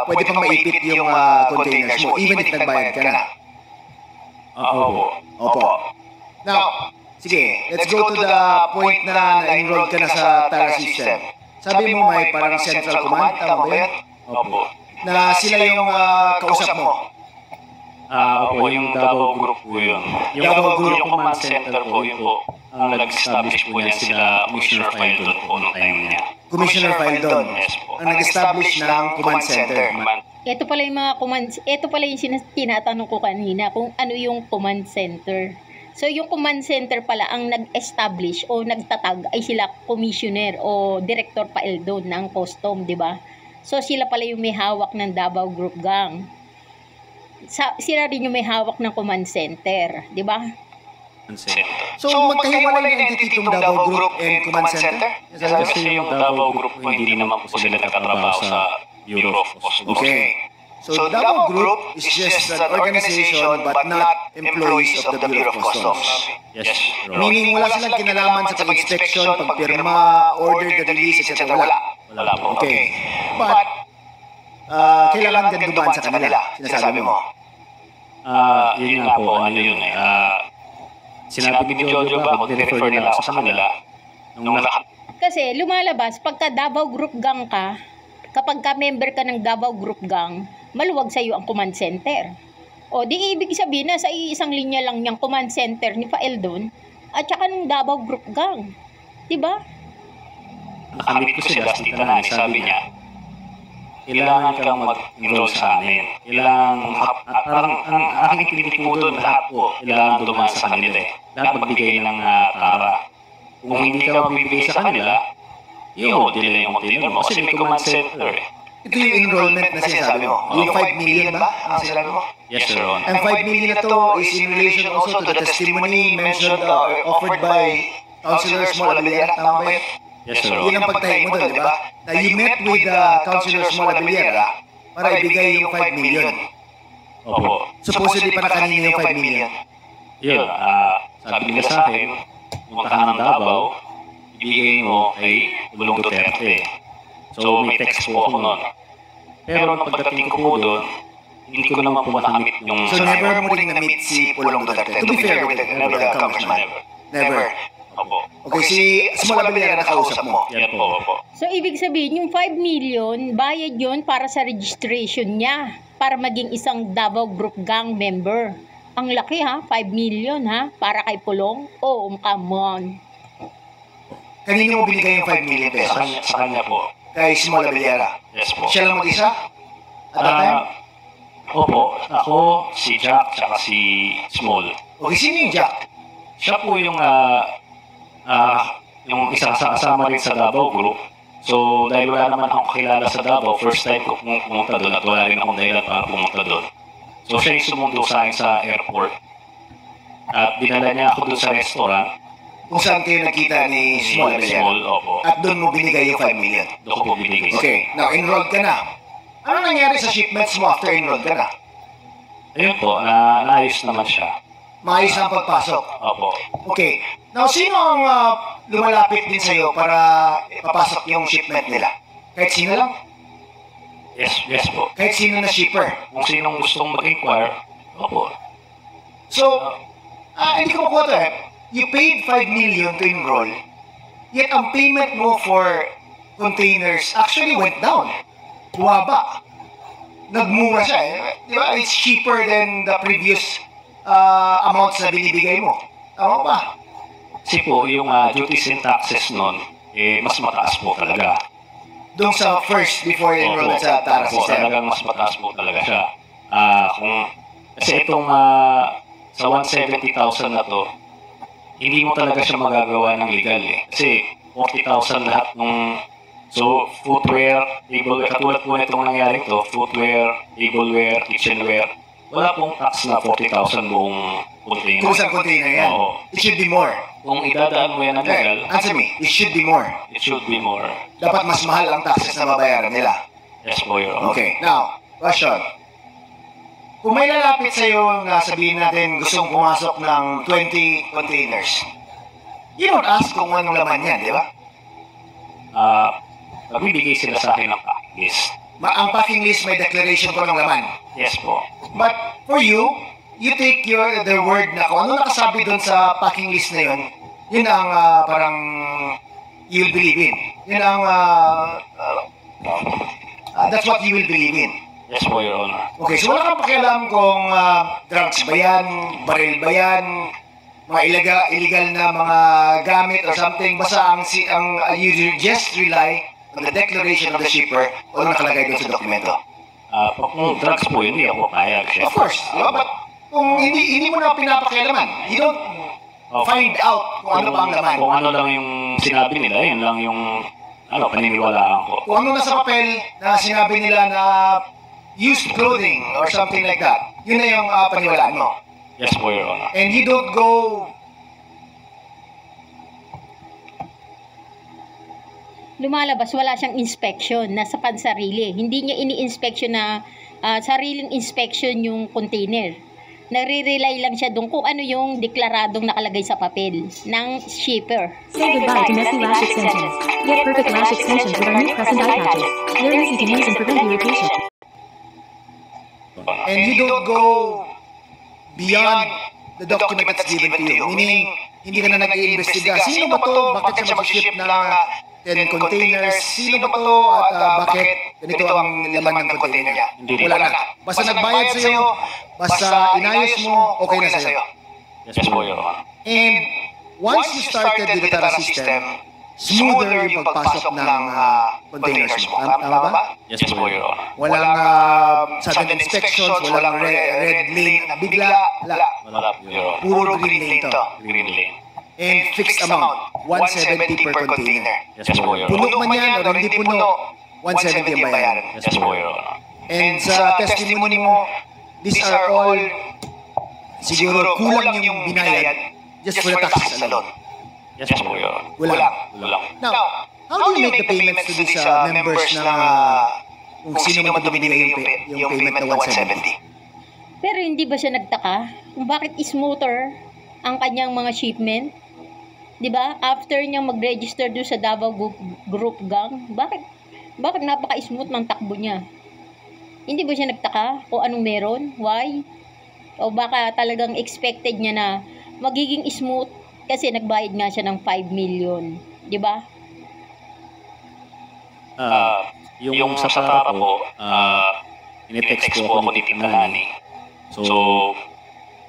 pwede pang maipit yung containers mo, even if nagbayad ka na. Opo. Opo. Now, sige, let's go to the point na na-enroll ka na sa TARA system. Sabi mo may parang central command, tama ba yan? Opo. Na sila yung kausap mo. Opo, yung Davao Group po yun. Davao Group. Yung command center po, yun po. Ang nag-establish po niyan sila, Commissioner Faildon po noong time niya. Commissioner Faildon, Yes po. ang nag-establish ng command center. Ito pala yung mga ito pala yung tinatanong ko kanina kung ano yung command center. So yung command center pala ang nag-establish o nagtatag ay sila commissioner o director Faildon ng custom, di ba? So sila pala yung may hawak ng Davao Group Gang. Sila rin yung may hawak ng command center, di ba? So magkahiwalay yung entity itong Davao Group and command center? Kasi yung Davao Group po, hindi naman po sila nagtatrabaho sa Bureau of Customs. Okay. So Davao Group is just an organization but not employees of the Bureau of Customs. Yes, Your Honor. Meaning wala silang kinalaman sa pag-inspection, pagpirma, order the release, etc. Wala po. Okay. But kailangan din dumaan sa kanila, sinasabi mo. Yun nga po, ano yun eh. Sinabi ni Jojo ba, kung nirefer nila ako sa kanila, nung Kasi lumalabas, pagka Davao Group Gang ka, kapag ka member ka ng Davao Group Gang, maluwag sa iyo ang command center. O di ibig sabihin na sa isang linya lang yung command center ni Faildon at saka ng Davao Group Gang. Diba? nakamit ko si Dusty Tanani, sabi niya, kailangan kang mag-enroll sa amin. Kailangan, parang ang aking pinili po doon, lahat po, kailangan dumaan sa kanila eh. Lahat magbigay ng TARA. Kung hindi ka magbibigay sa kanila, i-hold nila yung container mo kasi may command center eh. Ito yung enrollment na sinasabi mo. Yung 5 million ba ang sinabi mo? Yes, Sir Ron. And 5 million na to is in relation also to the testimony mentioned offered by Councilor Small Abeliera. Tama ba yun? Yes, Sir Ron. Yun ang pagtahi mo doon, di ba? Na you met with Councilor Small Abeliera para ibigay yung 5 million. Opo. Supposedly pa na kanina yung 5 million. Yun, sabi nila sa akin, punta ka ng Davao, ibigay mo kay Pulong Duterte. So may text po ako noon. Pero nung pagdating ko po doon, hindi ko naman po nakamit yung... So never mo rin na-meet si Pulong Duterte? To be fair with the congressman. Never. Opo. Okay, si Small Abiliara nakausap mo. Yan po, opo. So, ibig sabihin, yung 5 million, bayad yun para sa registration niya, para maging isang Davao Group Gang member. Ang laki ha, 5 million ha, para kay Pulong. Oh, come on. Kanino mo binigay yung 5 million pesos? Sa kanya po. Kay Small Abiliara? Yes po. Siya lang mag-isa? At that time? Opo, ako, si Jack, tsaka si Small. Okay, sino yung Jack? Siya po yung isang kasama rin sa Davao Group. So, dahil wala naman akong kilala sa Davao, first time ko pumunta doon at wala rin akong dahilan para pumunta doon. So, siya yung sumundo sa akin sa airport. At dinala niya ako doon sa restaurant. Kung saan kayo nakita ni Small Abiliara? Small, opo. At doon mo binigay yung 5 million? Doon ko po binigay. Okay, now enrolled ka na. Ano nangyari sa shipments mo after enrolled ka na? Ayun po, naayos naman siya. Maayos ang pagpasok. Opo. Okay. Now, sino ang lumalapit din sa'yo para papasok yung shipment nila? Kahit sino lang? Yes po. Kahit sino na shipper? Kung sinong gustong mag-inquire, opo. So, hindi ko makuha to eh. You paid 5 million to enroll, yet ang payment mo for containers actually went down. Bumaba. Nagmura siya eh. Di ba? It's cheaper than the previous amounts na binibigay mo. Tama ba? Kasi po, yung duties and taxes nun, mas mataas po talaga. Doon sa first, before enroll sa TARA Opo, system. talagang mas mataas po talaga siya. Kasi itong sa 170,000 na to, hindi mo talaga siya magagawa ng legal eh. Kasi 40,000 lahat nung... So, footwear, tableware, katulad po na itong nangyari to, footwear, tableware, kitchenware, wala pong tax na 40,000 buong container. Kung saan container yan? Oo. It should be more. Kung idadaan mo yan ng legal, Answer me. It should be more. it should be more. Dapat mas mahal ang taxes na mabayaran nila. Yes po, Your Honor. Okay, now, question. Kung may lalapit sa'yo na sabihin natin gustong pumasok ng 20 containers, you don't ask kung anong laman yan, di ba? Magbibigay sila sa akin ng packing list. Ang packing list may declaration ko ng laman. Yes po. But for you, you take the word na kung ano nakasabi doon sa packing list na yun, yun ang parang you'll believe in. Yun ang that's what you will believe in. Yes po, Your Honor. Okay, so wala kang pakialam kung drugs ba yan, baril ba yan, mga illegal na mga gamit or something. Basta you just rely on the declaration of the shipper o ano nakalagay doon sa dokumento. Kung drugs po yun, hindi ako papayag. Of course, di ba? But kung hindi mo na pinapakialaman, you don't find out kung ano ba ang laman. Kung ano lang yung sinabi nila, yun lang yung paniniwalaan ko. Kung ano nasa papel na sinabi nila na used clothing or something like that, yun na yung paniwalaan mo. Yes po, Your Honor. And you don't go Lumalabas, wala siyang inspection, nasa pansarili. Hindi niya ini-inspection na sariling inspection yung container. Nagre-rely lang siya doon kung ano yung deklaradong nakalagay sa papel ng shipper. Say goodbye to messy lash extensions. Get perfect lash extensions with our new Crescent eye patches. They're easy to use and prevent irritation. and you don't go beyond the document that's given to you. Meaning, hindi ka na nag-iimbestiga. Sino ba to? Bakit siya mag-ship ng 10 containers? Sino ba to? At bakit ganito ang laman ng container niya? Wala na. Basta nagbayad sa'yo, basta inayos mo, okay na sa'yo. Yes po, Your Honor. And once you started with the TARA system, smoother yung pagpasok ng containers mo. Tama ba? Yes po, Your Honor. Walang sudden inspections, walang red lane na bigla. Wala. Wala po, Your Honor. Puro green lane to. Green lane. And fixed amount, 170 per container. Yes po, Your Honor. Puno man yan o hindi puno, 170 ang bayaran. Yes po, Your Honor. And sa testimony mo, these are all, siguro kulang yung binayad just for the taxes alone. Yes po, Your Honor. Kulang. Kulang. Now, how do you make the payments to these members na kung sino man binigay yung payment na 170? Pero hindi ba siya nagtaka kung bakit smoother ang kanyang mga shipment? 'Di ba? After niyang mag-register doon sa Davao Group Gang, bakit napaka-smooth ng takbo niya? Hindi ba siya nagtaka kung anong meron? Why? O baka talagang expected niya na magiging smooth kasi nagbayad nga siya ng 5 million. Di ba? Yung sa Tara po, inetext po ako ni Tita Nani. So,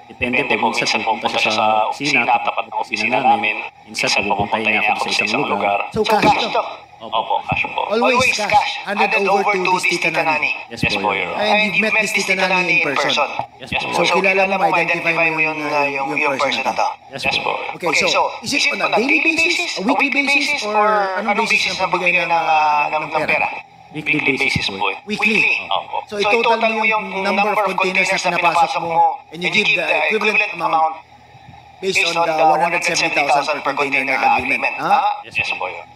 depende po, minsan pupunta siya sa opisina, tapat ng opisina namin. Minsan pupuntahin niya ako sa isang lugar. So, cash to. Opo, cash po. Always cash. Handed over to this Tita Nani. Yes po, Your Honor. And you've met this Tita Nani in person. Yes po. So, kilala mo, identify mo yung person na to. Yes po. Okay, so, is it on a daily basis, a weekly basis, or anong basis na pagbigay ng pera? Weekly basis po. Weekly. Opo. So, i-total mo yung number of containers na pinapasok mo and you give the equivalent amount based on the 170,000 per container na agreement. Yes po, Your Honor.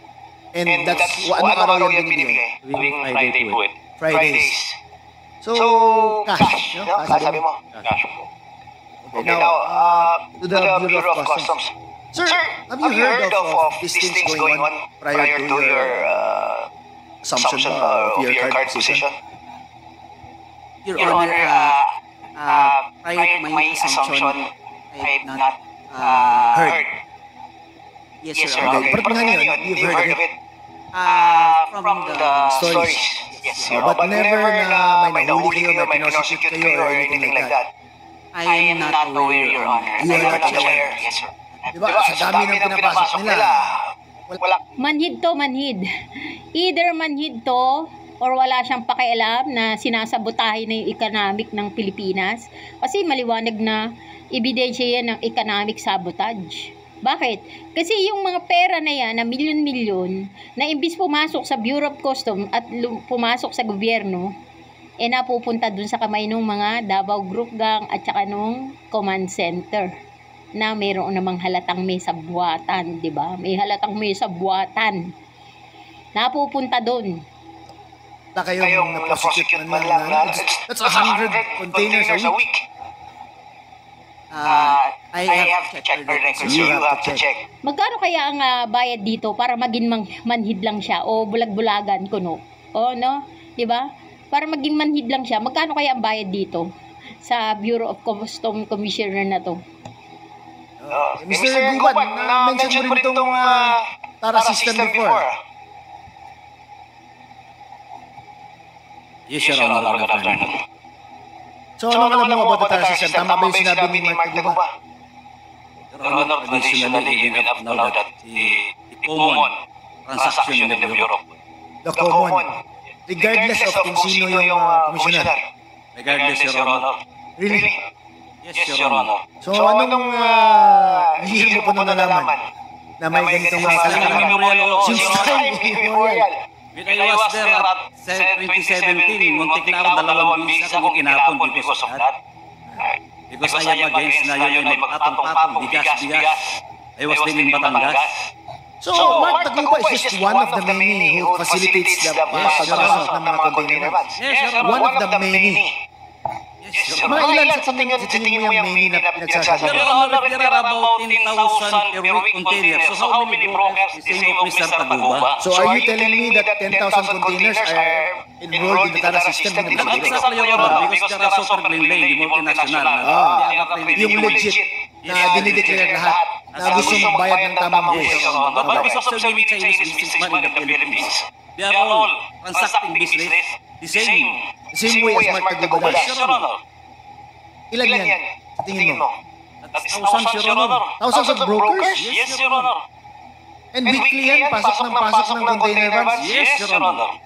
And that's, anong araw yung binibigay? Tuwing Friday po. Fridays. So, cash, no? Sabi mo? Cash po. Okay, now, to the Bureau of Customs. Sir, have you heard of these things going on prior to your assumption of your card position? Your Honor, prior to my assumption, I've not Heard. Yes, Yes, Your Honor. okay. But nga yun, you've heard of it. From the Stories. Yes, But never na may nahuli kayo, may pinosecute kayo, or anything like that. I am not aware, Your Honor. You are not aware. aware. Yes, sir. Diba? Sa dami ng pinapasok nila. Wala. Manhid to, manhid. Either manhid to or wala siyang pakialam na sinasabotahe na yung economic ng Pilipinas. Kasi maliwanag na ebidensya yan ng economic sabotage. Bakit? Kasi yung mga pera na yan, na milyon-milyon, na imbis pumasok sa Bureau of Customs at pumasok sa gobyerno, napupunta dun sa kamay ng mga Davao Group Gang at saka nung command center na mayroon namang halatang may sabwatan, di ba? May halatang may sabwatan. Napupunta dun. Wala kayong na-prosecute man lang. That's 100 containers a week. I have to check the records. You have to check. Magkano kaya ang bayad dito para maging manhid lang siya o bulag-bulagan kuno? O no? 'Di ba? Para maging manhid lang siya, magkano kaya ang bayad dito sa Bureau of Customs Commissioner na to? Mr. Guban, na-mention mo rin itong Tara system before. Yes, Your Honor. Good afternoon. So, ano alam mo about the Tara system? Tama ba yung sinabi ni Mark Taguba? Your Honor, traditionally, even up now that the common transaction in the Bureau. The common. Regardless of kung sino yung commissioner. Regardless, Your Honor. Really? Yes, Your Honor. So, anong hihil mo po nung nalaman na may ganitong mga kalalaman? Since time immemorial. When I was there at 2017, muntik na ako 2 visa kung inapon because of that. Because I am against na yun ay magpatong-patong, bigas. I was living in Batangas. So, Mark Taguba is just one of the many who facilitates the pagpasok ng mga container vans. Yes, Your One of the many. Mga ilan sa tingin mo yung many na pinagsasabi? Your Honor, there are about 10,000 per week containers. So how many brokers the same of Mr. Taguba? So, are you telling me that 10,000 containers are enrolled in the Tara system? Not exactly, Your Honor, because there are super plain lane, the multinational. Yung legit na dinideclare lahat na gusto magbayad ng tamang presyo. But because of the way Chinese businessmen in the Philippines, they are all transacting business the same. The same way as Mark Taguba does. Yes, Your Honor. Ilan yan? Sa tingin mo? That's thousands, Your Honor. Thousands of brokers? Yes, Your Honor. And weekly yan, pasok ng container vans? Yes, Your Honor.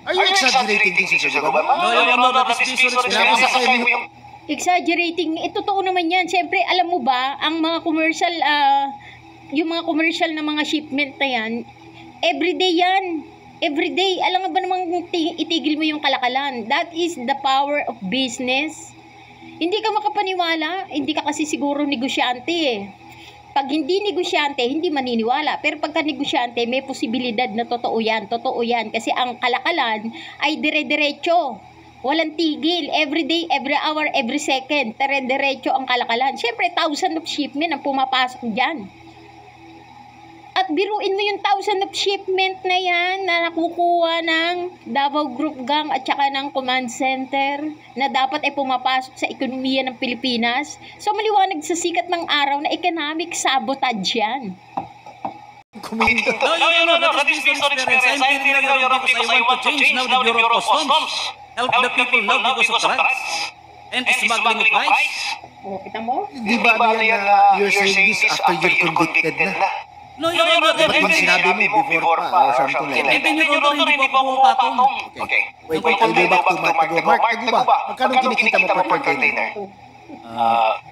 Are you exaggerating things, Mr. Taguba? No, Your Honor, that is business Pinapasakay mo yung Exaggerating, totoo naman yan. Siyempre, alam mo ba, ang mga commercial, yung mga commercial na mga shipment na yan, everyday yan. Everyday. Alam nga ba namang itigil mo yung kalakalan? That is the power of business. Hindi ka makapaniwala, hindi ka kasi siguro negosyante eh. Pag hindi negosyante, hindi maniniwala. Pero pagka negosyante, may posibilidad na totoo yan. Totoo yan. Kasi ang kalakalan ay dire-diretso. Walang tigil. Every day, every hour, every second. Dire-diretso ang kalakalan. Siyempre, 1,000 of shipment ang pumapasok dyan. At At biruin mo yung 1,000 of shipment na yan na nakukuha ng Davao Group Gang at saka ng Command Center na dapat ay pumapasok sa ekonomiya ng Pilipinas. So maliwanag sa sikat ng araw na economic sabotage yan. Kuminto. No, that is based on experience. I'm telling you, Your Honor, because I want to change now the Bureau of Customs. Help the people now because of drugs. And smuggling of rice. O, kita mo? Di ba ano yan na you're saying this after you're convicted na? No, Your Honor, Dapat sinabi mo before pa or something like that. and then Your Honor, hindi pa ako pumapatong. Okay. Wait, I'll go back to Mark Taguba. Mark Taguba, magkano kinikita mo per container?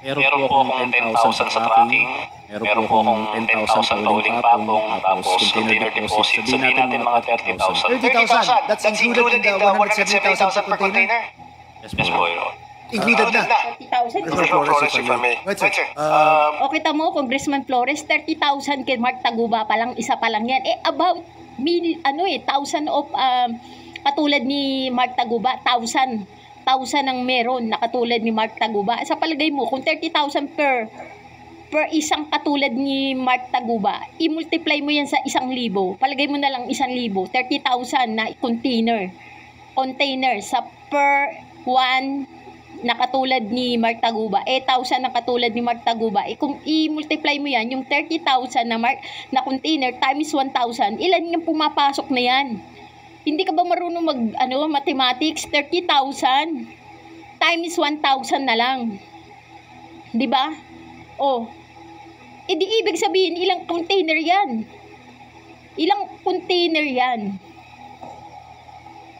Meron po akong 10,000 sa tracking, meron po akong 10,000 sa uling patong, tapos container deposit. Sabihin natin mga 30,000. 30,000. That's included in the 170,000 per container? Yes po, Your Honor. Included na. 30,000? Flores, if I may. Wait, sir. O, kita mo, Congressman Flores, 30,000 kay Mark Taguba pa lang, isa pa lang yan. About 1,000 of, katulad ni Mark Taguba, 1,000 ang meron na katulad ni Mark Taguba. Sa palagay mo, kung 30,000 per isang katulad ni Mark Taguba, i-multiply mo yan sa 1,000. Palagay mo na lang 1,000. 30,000 na container sa per one na katulad ni Mark Taguba, 1,000 na katulad ni Mark Taguba, kung i-multiply mo yan, yung 30,000 na container times 1,000, ilan yung pumapasok na yan? Hindi ka ba marunong mathematics? 30,000 times 1,000 na lang. 'Di ba? Oh. Di ibig sabihin ilang container yan? Ilang container yan?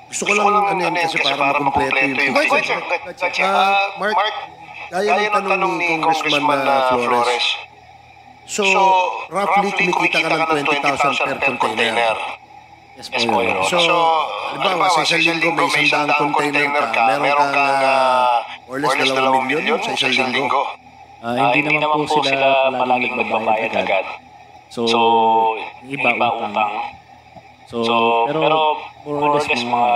Gusto ko lang ano yan kasi para makumpleto yung picture. Mark, gaya ng tanong ni Congressman Flores. So, roughly kumikita ka ng 20,000 per container. Yes po, Your Honor. So, halimbawa sa isang linggo may 100 container ka, meron kang or less 2 milyon sa isang linggo. Hindi naman po sila palaging magbabayad agad. So, iba utang. So, pero more or less mga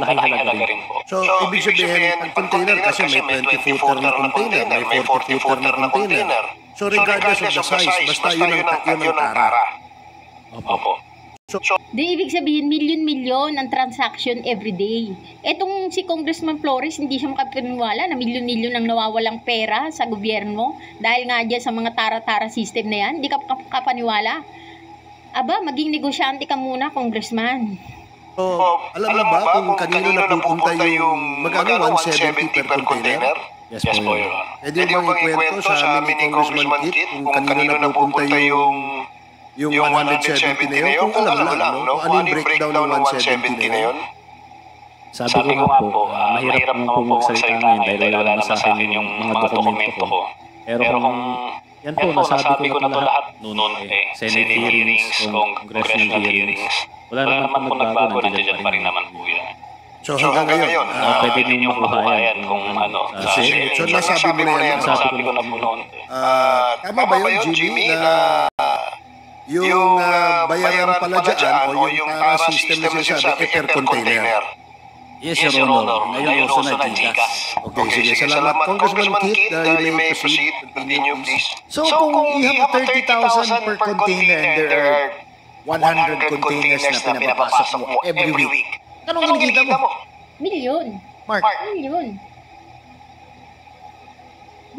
malaking halaga rin po. So, ibig sabihin, ang container kasi may 20-footer na container, may 40-footer na container. So, regardless of the size, basta yun ang tara. Opo. Di ibig sabihin, milyon-milyon ang transaction every day. Etong si Congressman Flores, hindi siya makapaniwala na milyon-milyon ang nawawalang pera sa gobyerno dahil nga dyan sa mga tara-tara system na yan. Hindi ka kapaniwala. Aba, maging negosyante ka muna, Congressman. So, alam mo ba kung kanino napupunta yung magkano 170 per container? Yes po, Your Honor. Pwede bang ikwento sa amin ni Congressman Kit kung kanino napupunta yung 170 na yun? Kung alam lang, no? Kung ano yung breakdown ng 170 na yun? Sabi ko nga po, mahirap naman po magsalita ngayon dahil wala naman sa akin yung mga dokumento ko. Pero kung yan po, nasabi ko na po lahat noon Senate hearings, congressional hearings. Wala naman po nagbago, nandiyan pa rin naman po yan. So hanggang ngayon, pwede niyo makuha yan kung ano. So nasabi mo na yan, Nasabi ko na po noon. tama ba yun, Jimmy, na yung bayaran pala dyan o yung tara system na sinasabi per container? Yes, Your Honor. Ngayon uso na Gcash. Okay, sige. Salamat. Congressman Kit, you may proceed. Continue, please. So, kung you have 30,000 per container and there are 100 containers na pinapapasok mo every week, anong kinikita mo? Milyon. Mark. Milyon.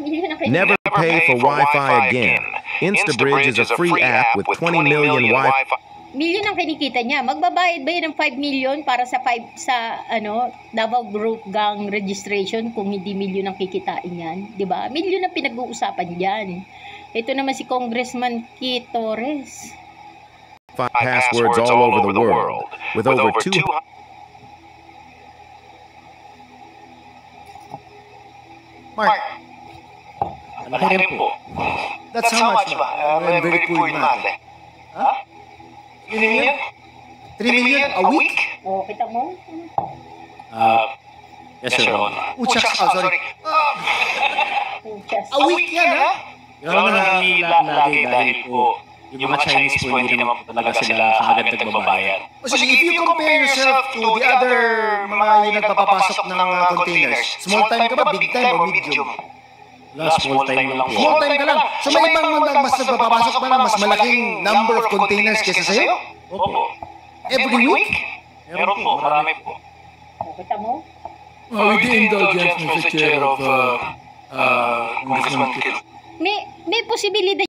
Milyon ang Never pay for Wi-Fi again. InstaBridge is a free app with 20 million Wi-Fi. Milyon ang kinikita niya. Magbabayad ba yun ng 5 million para sa Davao Group Gang registration kung hindi milyon ang kikitain yan? Diba? Milyon ang pinag-uusapan dyan. Ito naman si Congressman Kit Torres. Passwords all over the world with over 200. Mark, Malaki rin po. that's how much ba? I'm very poor in math. Huh? 3 million? 3 million a week? O, kita mo? Yes, Your Honor. Uchas, sorry. Just. A week yan, ha? Your Honor, hindi lagi dahil po yung mga Chinese po hindi naman po talaga sila kaagad nagbabayad. O sige, if you compare yourself to the other mga yung nagpapapasok ng containers, small time ka ba, big time, o medium? Last small time lang po. Small time ka lang. So may ibang mas nagpapapasok pa na mas malaking number of containers kaysa sa'yo? Opo. Every week? Meron po, marami po. Nakita mo? With the indulgence, Mr. Chair, of Congressman Kil. May posibilidad